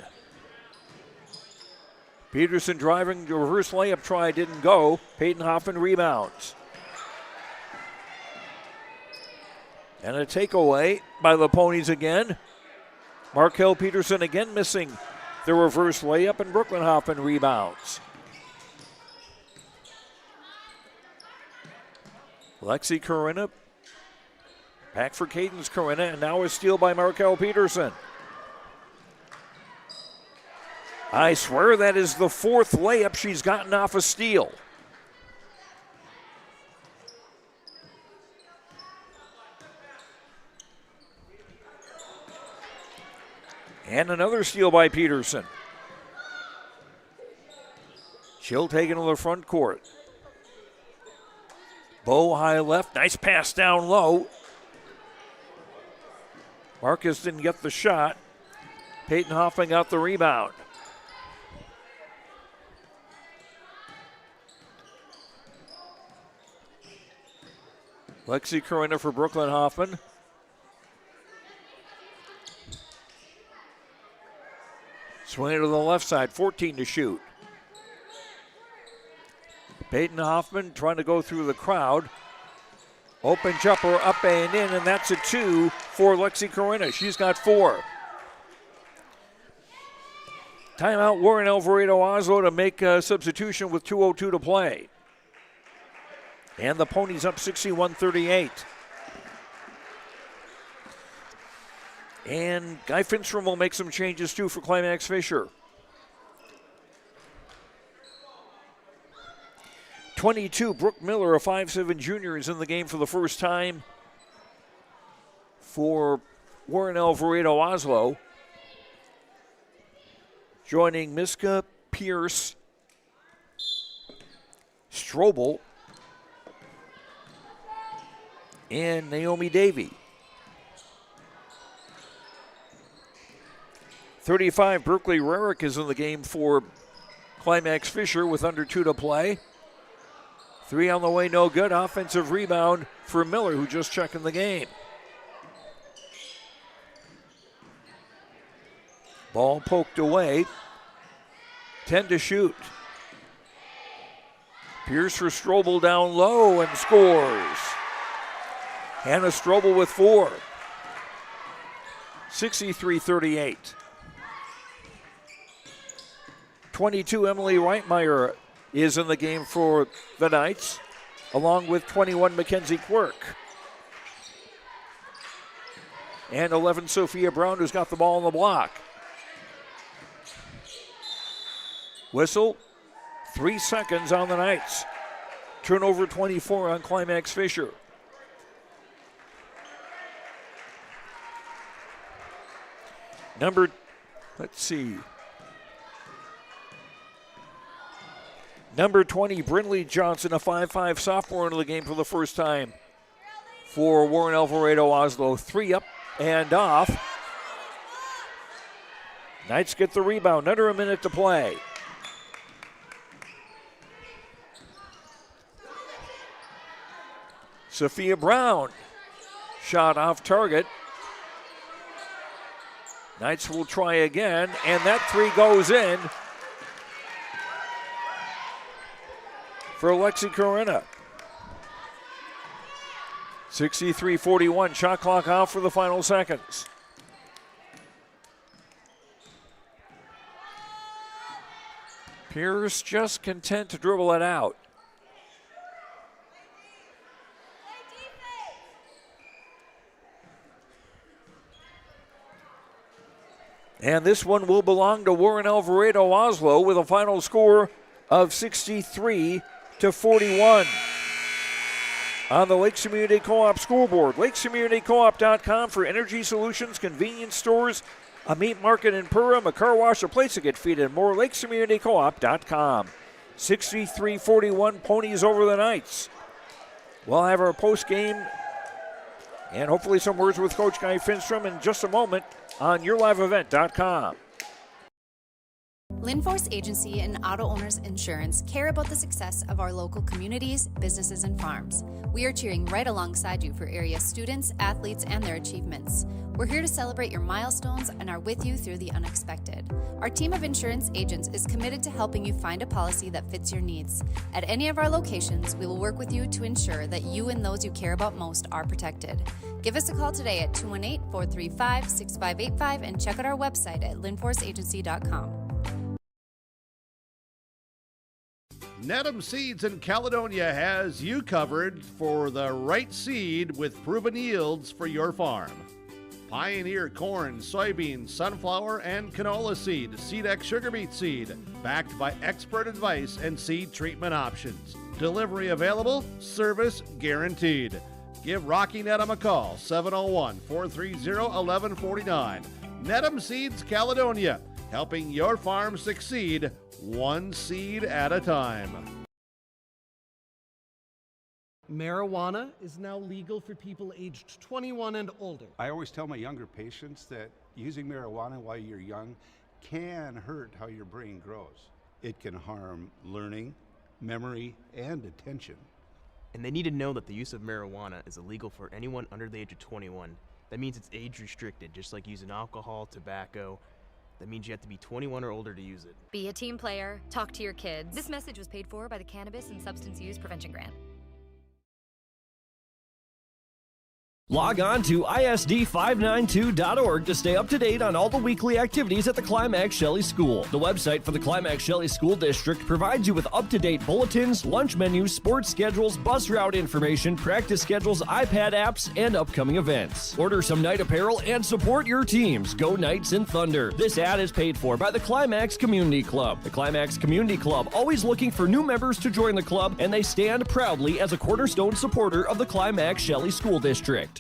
Peterson driving, the reverse layup try didn't go. Peyton Hoffman rebounds. And a takeaway by the Ponies again. Markel Peterson again missing the reverse layup, and Brooklyn Hoffman rebounds. Lexi Corinna back for Cadence Corinna, and now a steal by Markel Peterson. I swear that is the fourth layup she's gotten off a steal. And another steal by Peterson. She'll take it to the front court. Bow high left, nice pass down low. Marcus didn't get the shot. Peyton Hoffman got the rebound. Lexi Corina for Brooklyn Hoffman. Swing it to the left side, 14 to shoot. Peyton Hoffman trying to go through the crowd. Open jumper up and in, and that's a 2 for Lexi Corina. She's got 4. Timeout, Warren-Alvarado-Oslo to make a substitution with 2:02 to play. And the Ponies up 61-38. And Guy Finstrom will make some changes too for Climax-Fisher. 22, Brooke Miller, a 5'7" junior, is in the game for the first time for Warren-Alvarado-Oslo. Joining Miska, Pierce, Strobel, and Naomi Davey. 35, Berkeley Rarick is in the game for Climax-Fisher with under 2 to play. 3 on the way, no good. Offensive rebound for Miller, who just checked in the game. Ball poked away. 10 to shoot. Pierce for Strobel down low and scores. Hannah Strobel with 4. 63-38. 22, Emily Reitmeyer is in the game for the Knights, along with 21, Mackenzie Quirk. And 11, Sophia Brown, who's got the ball on the block. Whistle, 3 seconds on the Knights. Turnover 24 on Climax-Fisher. Number 20, Brinley Johnson, a 5'5" sophomore into the game for the first time for Warren-Alvarado-Oslo. 3 up and off. Knights get the rebound, under a minute to play. Sophia Brown, shot off target. Knights will try again, and that 3 goes in for Lexi Corina. 63-41, shot clock off for the final seconds. Pierce just content to dribble it out. And this one will belong to Warren-Alvarado-Oslo with a final score of 63-41. On the Lakes Community Co-op scoreboard, lakescommunitycoop.com for energy solutions, convenience stores, a meat market in Purim, a car wash, a place to get feed, and more. lakescommunitycoop.com. 63-41, Ponies over the Knights. We'll have our post game and hopefully some words with Coach Guy Finstrom in just a moment on YourLiveEvent.com. Linforce Agency and Auto Owners Insurance care about the success of our local communities, businesses, and farms. We are cheering right alongside you for area students, athletes, and their achievements. We're here to celebrate your milestones and are with you through the unexpected. Our team of insurance agents is committed to helping you find a policy that fits your needs. At any of our locations, we will work with you to ensure that you and those you care about most are protected. Give us a call today at 218-435-6585 and check out our website at linforceagency.com. Nedham Seeds in Caledonia has you covered for the right seed with proven yields for your farm. Pioneer corn, soybean, sunflower, and canola seed, Seedex sugar beet seed, backed by expert advice and seed treatment options. Delivery available, service guaranteed. Give Rocky Nedham a call, 701-430-1149. Nedham Seeds Caledonia, helping your farm succeed one seed at a time. Marijuana is now legal for people aged 21 and older. I always tell my younger patients that using marijuana while you're young can hurt how your brain grows. It can harm learning, memory, and attention. And they need to know that the use of marijuana is illegal for anyone under the age of 21. That means it's age restricted, just like using alcohol, tobacco. That means you have to be 21 or older to use it. Be a team player. Talk to your kids. This message was paid for by the Cannabis and Substance Use Prevention Grant. Log on to ISD592.org to stay up to date on all the weekly activities at the Climax Shelley School. The website for the Climax Shelley School District provides you with up-to-date bulletins, lunch menus, sports schedules, bus route information, practice schedules, iPad apps, and upcoming events. Order some night apparel and support your teams. Go Knights and Thunder. This ad is paid for by the Climax Community Club. The Climax Community Club, always looking for new members to join the club, and they stand proudly as a cornerstone supporter of the Climax Shelley School District.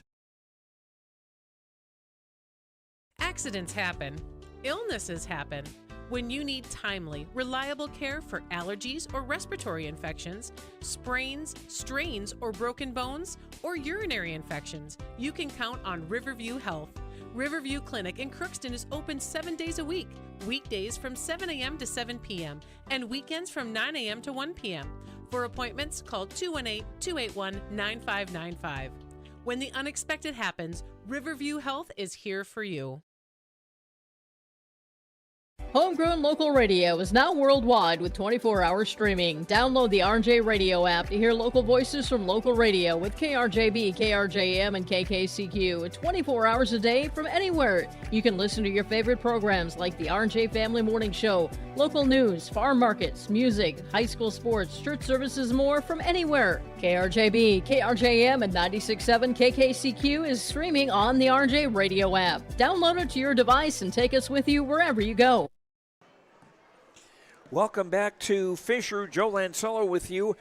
Accidents happen. Illnesses happen. When you need timely, reliable care for allergies or respiratory infections, sprains, strains, or broken bones, or urinary infections, you can count on Riverview Health. Riverview Clinic in Crookston is open 7 days a week, weekdays from 7 a.m. to 7 p.m., and weekends from 9 a.m. to 1 p.m. For appointments, call 218-281-9595. When the unexpected happens, Riverview Health is here for you. Homegrown local radio is now worldwide with 24-hour streaming. Download the RJ Radio app to hear local voices from local radio with KRJB, KRJM, and KKCQ 24 hours a day from anywhere. You can listen to your favorite programs like the RJ Family Morning Show, local news, farm markets, music, high school sports, church services, more from anywhere. KRJB, KRJM, and 96.7 KKCQ is streaming on the RJ Radio app. Download it to your device and take us with you wherever you go. Welcome back to Fisher. Joe Lancello with you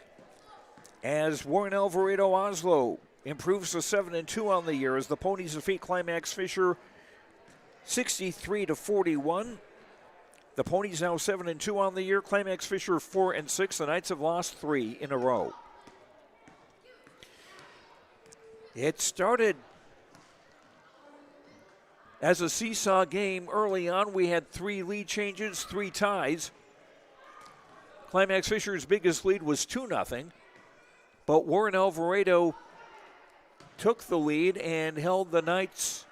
as Warren-Alvarado-Oslo improves to 7-2 on the year as the Ponies defeat Climax-Fisher 63-41. The Ponies now 7-2 on the year. Climax-Fisher 4-6. The Knights have lost 3 in a row. It started as a seesaw game early on. We had 3 lead changes, 3 ties. Climax-Fisher's biggest lead was 2-0, but Warren-Alvarado took the lead and held the Knights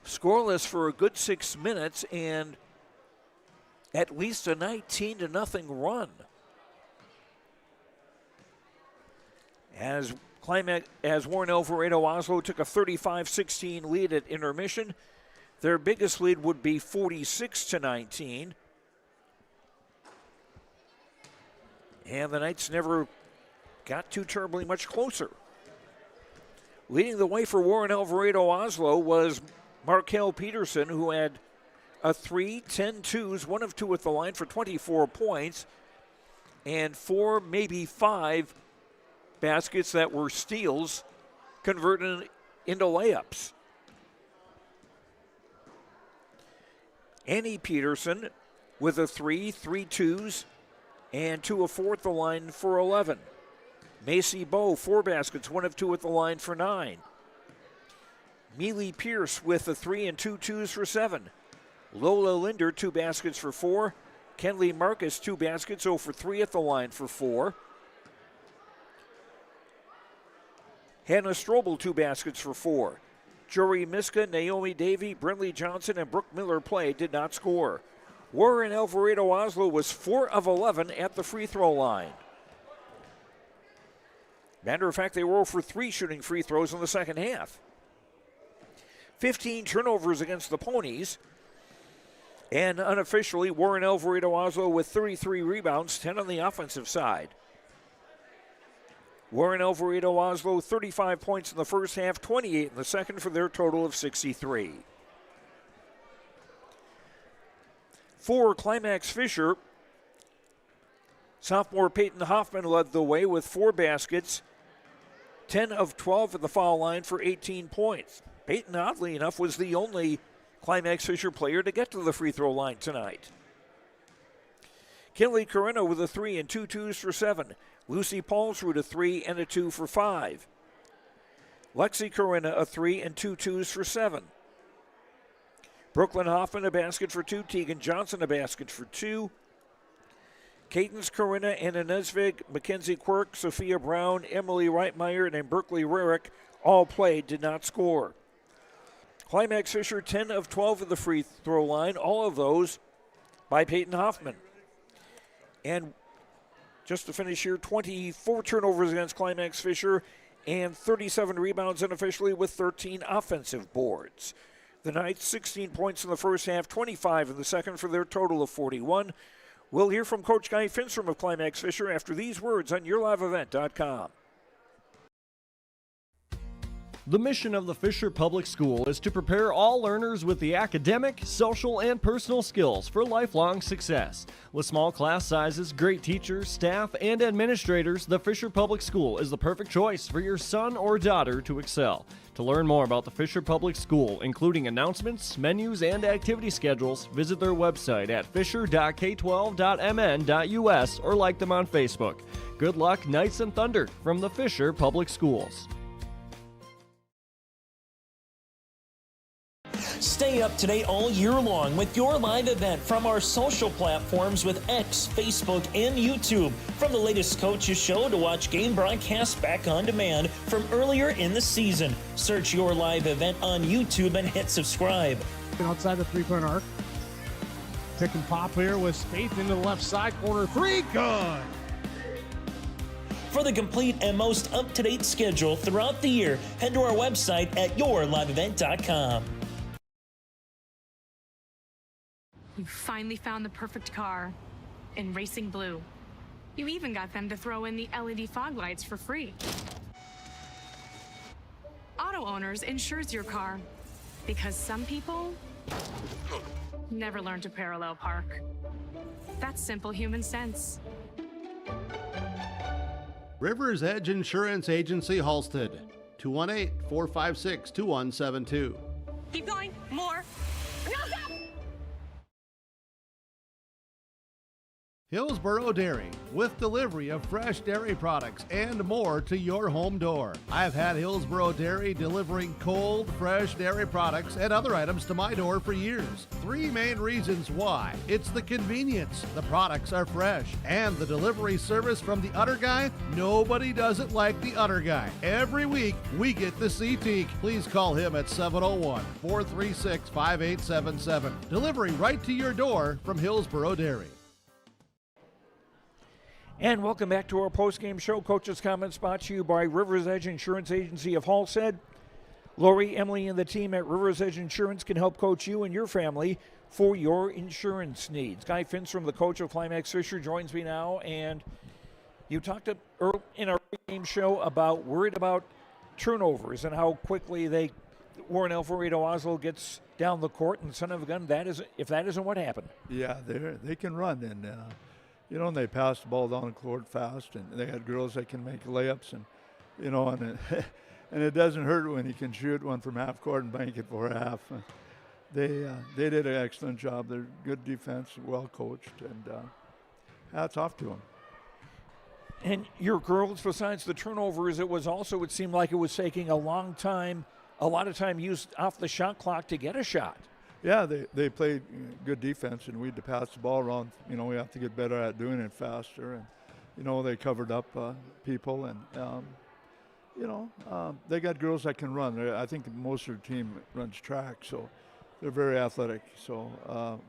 scoreless for a good 6 minutes and at least a 19-0 run. As Warren-Alvarado-Oslo took a 35-16 lead at intermission, their biggest lead would be 46-19. And the Knights never got too terribly much closer. Leading the way for Warren-Alvarado-Oslo was Markel Peterson, who had a 3, 10 twos, 1 of 2 at the line for 24 points, and 4, maybe 5 baskets that were steals converted into layups. Annie Peterson with a 3, 3 twos, and 2 of 4 at the line for 11. Macy Bowe, 4 baskets, 1 of 2 at the line for 9. Mealy Pierce with a 3 and 2 twos for 7. Lola Linder, 2 baskets for 4. Kenley Marcus, 2 baskets, 0 for 3 at the line for 4. Hannah Strobel, 2 baskets for 4. Jory Miska, Naomi Davey, Brinley Johnson, and Brooke Miller did not score. Warren-Alvarado-Oslo was 4 of 11 at the free throw line. Matter of fact, they were 0 for 3 shooting free throws in the second half. 15 turnovers against the Ponies. And unofficially, Warren-Alvarado-Oslo with 33 rebounds, 10 on the offensive side. Warren-Alvarado-Oslo 35 points in the first half, 28 in the second for their total of 63. For Climax-Fisher, sophomore Peyton Hoffman led the way with 4 baskets, 10 of 12 at the foul line for 18 points. Peyton, oddly enough, was the only Climax-Fisher player to get to the free throw line tonight. Kinley Corinna with a 3 and 2 twos for 7. Lucy Paulsrud a 3 and a 2 for 5. Lexi Corinna a 3 and 2 twos for 7. Brooklyn Hoffman a basket for 2. Tegan Johnson a basket for 2. Cadence Corinna, Anna Nesvig, Mackenzie Quirk, Sophia Brown, Emily Reitmeyer, and Berkeley Rarick all played, did not score. Climax-Fisher 10 of 12 at the free throw line, all of those by Peyton Hoffman. And just to finish here, 24 turnovers against Climax-Fisher and 37 rebounds unofficially with 13 offensive boards. The Knights 16 points in the first half, 25 in the second for their total of 41. We'll hear from Coach Guy Finstrom of Climax-Fisher after these words on YourLiveEvent.com. The mission of the Fisher Public School is to prepare all learners with the academic, social, and personal skills for lifelong success. With small class sizes, great teachers, staff, and administrators, the Fisher Public School is the perfect choice for your son or daughter to excel. To learn more about the Fisher Public School, including announcements, menus, and activity schedules, visit their website at fisher.k12.mn.us or like them on Facebook. Good luck, Knights and Thunder, from the Fisher Public Schools. Stay up to date all year long with your live event from our social platforms with X, Facebook, and YouTube. From the latest coaches show to watch game broadcasts back on demand from earlier in the season. Search your live event on YouTube and hit subscribe. Outside the three-point arc. Pick and pop here with Spaeth into the left side corner. 3, good! For the complete and most up-to-date schedule throughout the year, head to our website at yourliveevent.com. You finally found the perfect car in Racing Blue. You even got them to throw in the LED fog lights for free. Auto Owners insures your car because some people never learn to parallel park. That's simple human sense. Rivers Edge Insurance Agency, Halstead, 218-456-2172. Keep going. More. No, stop! Hillsboro Dairy, with delivery of fresh dairy products and more to your home door. I've had Hillsboro Dairy delivering cold, fresh dairy products and other items to my door for years. 3 main reasons why. It's the convenience, the products are fresh, and the delivery service from the Udder Guy. Nobody does it like the Udder Guy. Every week, we get the CT. Please call him at 701-436-5877. Delivery right to your door from Hillsboro Dairy. And welcome back to our post-game show. Coach's comments brought to you by Rivers Edge Insurance Agency of Halstead. Lori, Emily, and the team at Rivers Edge Insurance can help coach you and your family for your insurance needs. Guy Finstrom, the coach of Climax-Fisher, joins me now. And you talked in our game show about worried about turnovers and how quickly Warren-Alvarado-Oslo gets down the court, and son of a gun, if that isn't what happened. Yeah, they can run, and and they pass the ball down the court fast, and they had girls that can make layups, and and it doesn't hurt when you can shoot one from half court and bank it for half. They did an excellent job. They're good defense, well coached, and hats off to them. And your girls, besides the turnovers, it seemed like it was taking a lot of time used off the shot clock to get a shot. Yeah, they played good defense, and we had to pass the ball around. We have to get better at doing it faster, and they covered up people, and they got girls that can run. I think most of the team runs track, so they're very athletic. So,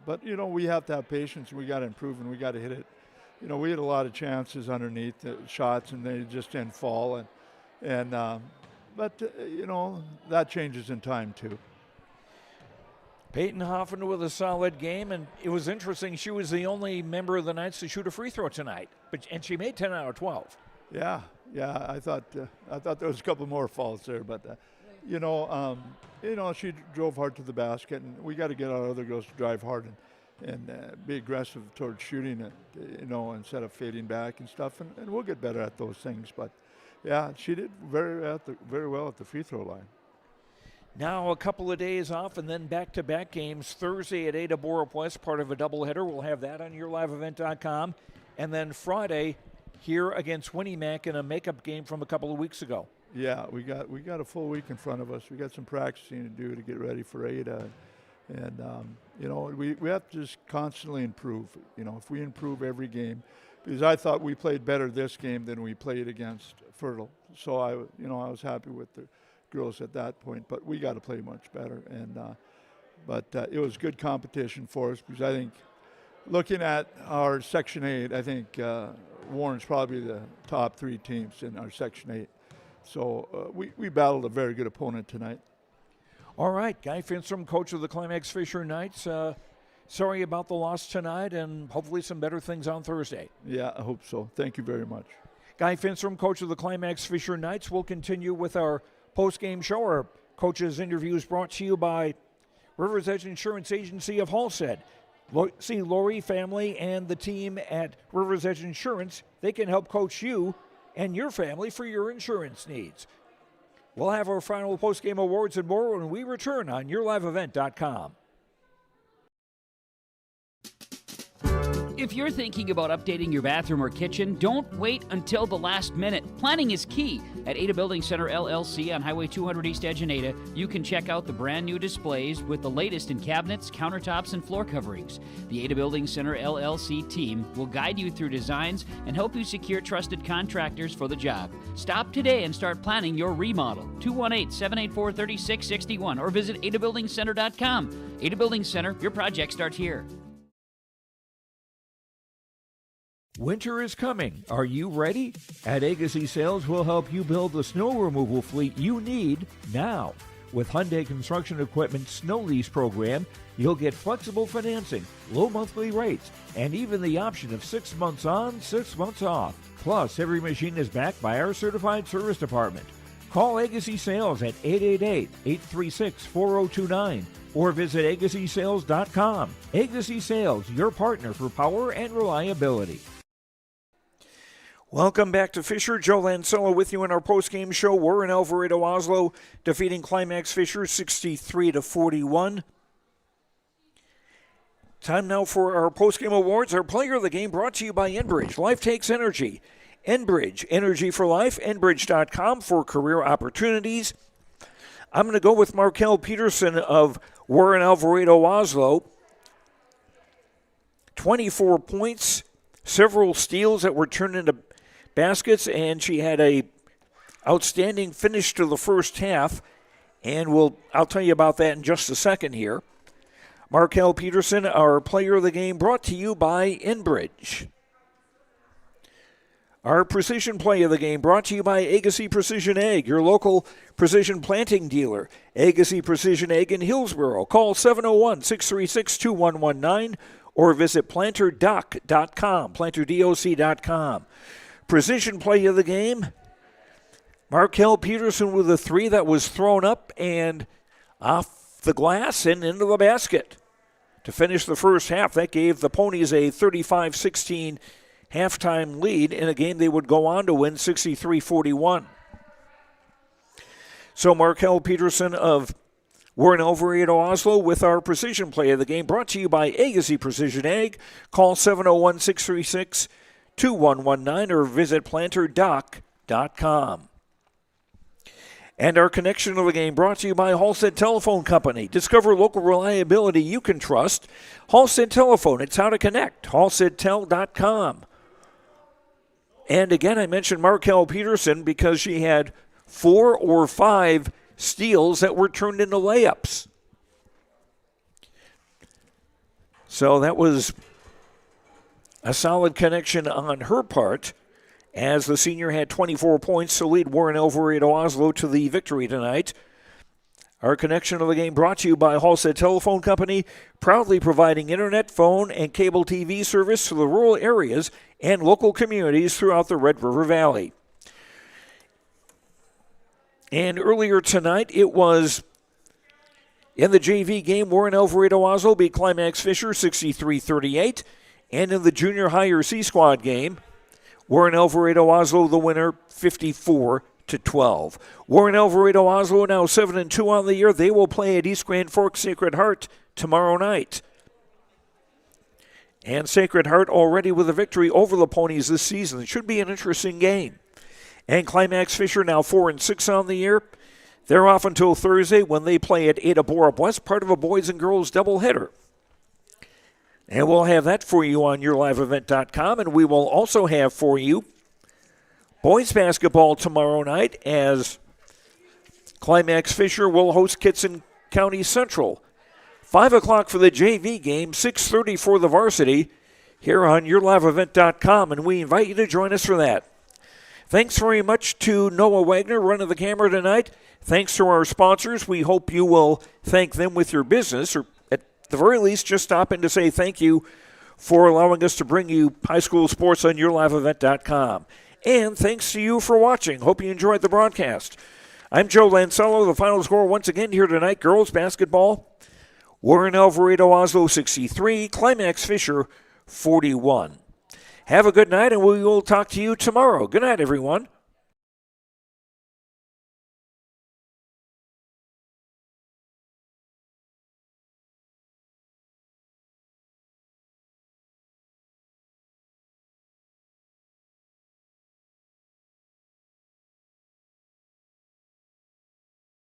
but we have to have patience. We got to improve, and we got to hit it. We had a lot of chances underneath the shots, and they just didn't fall, but that changes in time too. Peyton Hoffman with a solid game, and it was interesting. She was the only member of the Knights to shoot a free throw tonight, and she made 10 out of 12. Yeah, Yeah, I thought there was a couple more faults there, but she drove hard to the basket, and we got to get our other girls to drive hard and be aggressive towards shooting it, instead of fading back and stuff, and we'll get better at those things. But yeah, she did very well at the free throw line. Now a couple of days off and then back-to-back games. Thursday at Ada Borup West, part of a doubleheader. We'll have that on yourliveevent.com. And then Friday here against Winnie-Mac in a makeup game from a couple of weeks ago. Yeah, we got a full week in front of us. We got some practicing to do to get ready for Ada. And, we have to just constantly improve. If we improve every game, because I thought we played better this game than we played against Fertile. So I was happy with the girls at that point, but we got to play much better. And but it was good competition for us, because I think looking at our Section 8, I think Warren's probably the top 3 teams in our Section 8. So we battled a very good opponent tonight. All right, Guy Finstrom, coach of the Climax-Fisher Knights. Sorry about the loss tonight, and hopefully some better things on Thursday. Yeah, I hope so. Thank you very much. Guy Finstrom, coach of the Climax-Fisher Knights. We'll continue with our post-game show. Our coaches' interviews brought to you by Rivers Edge Insurance Agency of Halstead. See Lori, family, and the team at Rivers Edge Insurance. They can help coach you and your family for your insurance needs. We'll have our final post-game awards and more when we return on yourliveevent.com. If you're thinking about updating your bathroom or kitchen, don't wait until the last minute. Planning is key. At Ada Building Center LLC on Highway 200 East Edge in Ada, you can check out the brand new displays with the latest in cabinets, countertops, and floor coverings. The Ada Building Center LLC team will guide you through designs and help you secure trusted contractors for the job. Stop today and start planning your remodel. 218-784-3661 or visit adabuildingcenter.com. Ada Building Center, your project starts here. Winter is coming. Are you ready? At Agassi Sales, we'll help you build the snow removal fleet you need now. With Hyundai Construction Equipment Snow Lease Program, you'll get flexible financing, low monthly rates, and even the option of 6 months on, 6 months off. Plus, every machine is backed by our certified service department. Call Agassi Sales at 888-836-4029 or visit agassisales.com. Agassi Sales, your partner for power and reliability. Welcome back to Fisher. Joe Lancella with you in our post-game show. Warren-Alvarado-Oslo defeating Climax-Fisher 63-41. Time now for our post-game awards. Our player of the game brought to you by Enbridge. Life takes energy. Enbridge, energy for life. Enbridge.com for career opportunities. I'm going to go with Markel Peterson of Warren-Alvarado-Oslo. 24 points, several steals that were turned into baskets, and she had a outstanding finish to the first half, and I'll tell you about that in just a second here. Markel Peterson, our player of the game, brought to you by Enbridge. Our precision play of the game brought to you by Agassi Precision Ag, your local precision planting dealer. Agassi Precision Ag in Hillsboro. Call 701-636-2119 or visit planterdoc.com, planterdoc.com. Precision play of the game, Markel Peterson with a 3 that was thrown up and off the glass and into the basket to finish the first half. That gave the Ponies a 35-16 halftime lead in a game they would go on to win 63-41. So Markel Peterson of Warren-Alvarado-Oslo with our precision play of the game, brought to you by Agassi Precision Ag. Call 701-636-2119 or visit planterdoc.com. And our connection of the game brought to you by Halstead Telephone Company. Discover local reliability you can trust. Halstead Telephone, it's how to connect. HalsteadTel.com. And again, I mentioned Markel Peterson because she had 4 or 5 steals that were turned into layups. So that was a solid connection on her part, as the senior had 24 points to lead Warren-Alvarado-Oslo to the victory tonight. Our connection of the game brought to you by Halstead Telephone Company, proudly providing internet, phone, and cable TV service to the rural areas and local communities throughout the Red River Valley. And earlier tonight, it was in the JV game, Warren-Alvarado-Oslo beat Climax-Fisher 63-38. And in the junior higher C-Squad game, Warren-Alvarado-Oslo the winner 54-12. Warren-Alvarado-Oslo now 7-2 on the year. They will play at East Grand Forks Sacred Heart tomorrow night. And Sacred Heart already with a victory over the Ponies this season. It should be an interesting game. And Climax-Fisher now 4-6 on the year. They're off until Thursday when they play at Ada Borup West, part of a boys and girls doubleheader. And we'll have that for you on yourliveevent.com. And we will also have for you boys basketball tomorrow night as Climax-Fisher will host Kitson County Central. 5 o'clock for the JV game, 6:30 for the varsity here on yourliveevent.com. And we invite you to join us for that. Thanks very much to Noah Wagner running the camera tonight. Thanks to our sponsors. We hope you will thank them with your business, or at the very least just stop in to say thank you for allowing us to bring you high school sports on yourliveevent.com. And thanks to you for watching. Hope you enjoyed the broadcast. I'm Joe Lancello. The final score once again here tonight, girls basketball, Warren-Alvarado-Oslo 63, Climax-Fisher 41. Have a good night, and we will talk to you tomorrow. Good night, everyone.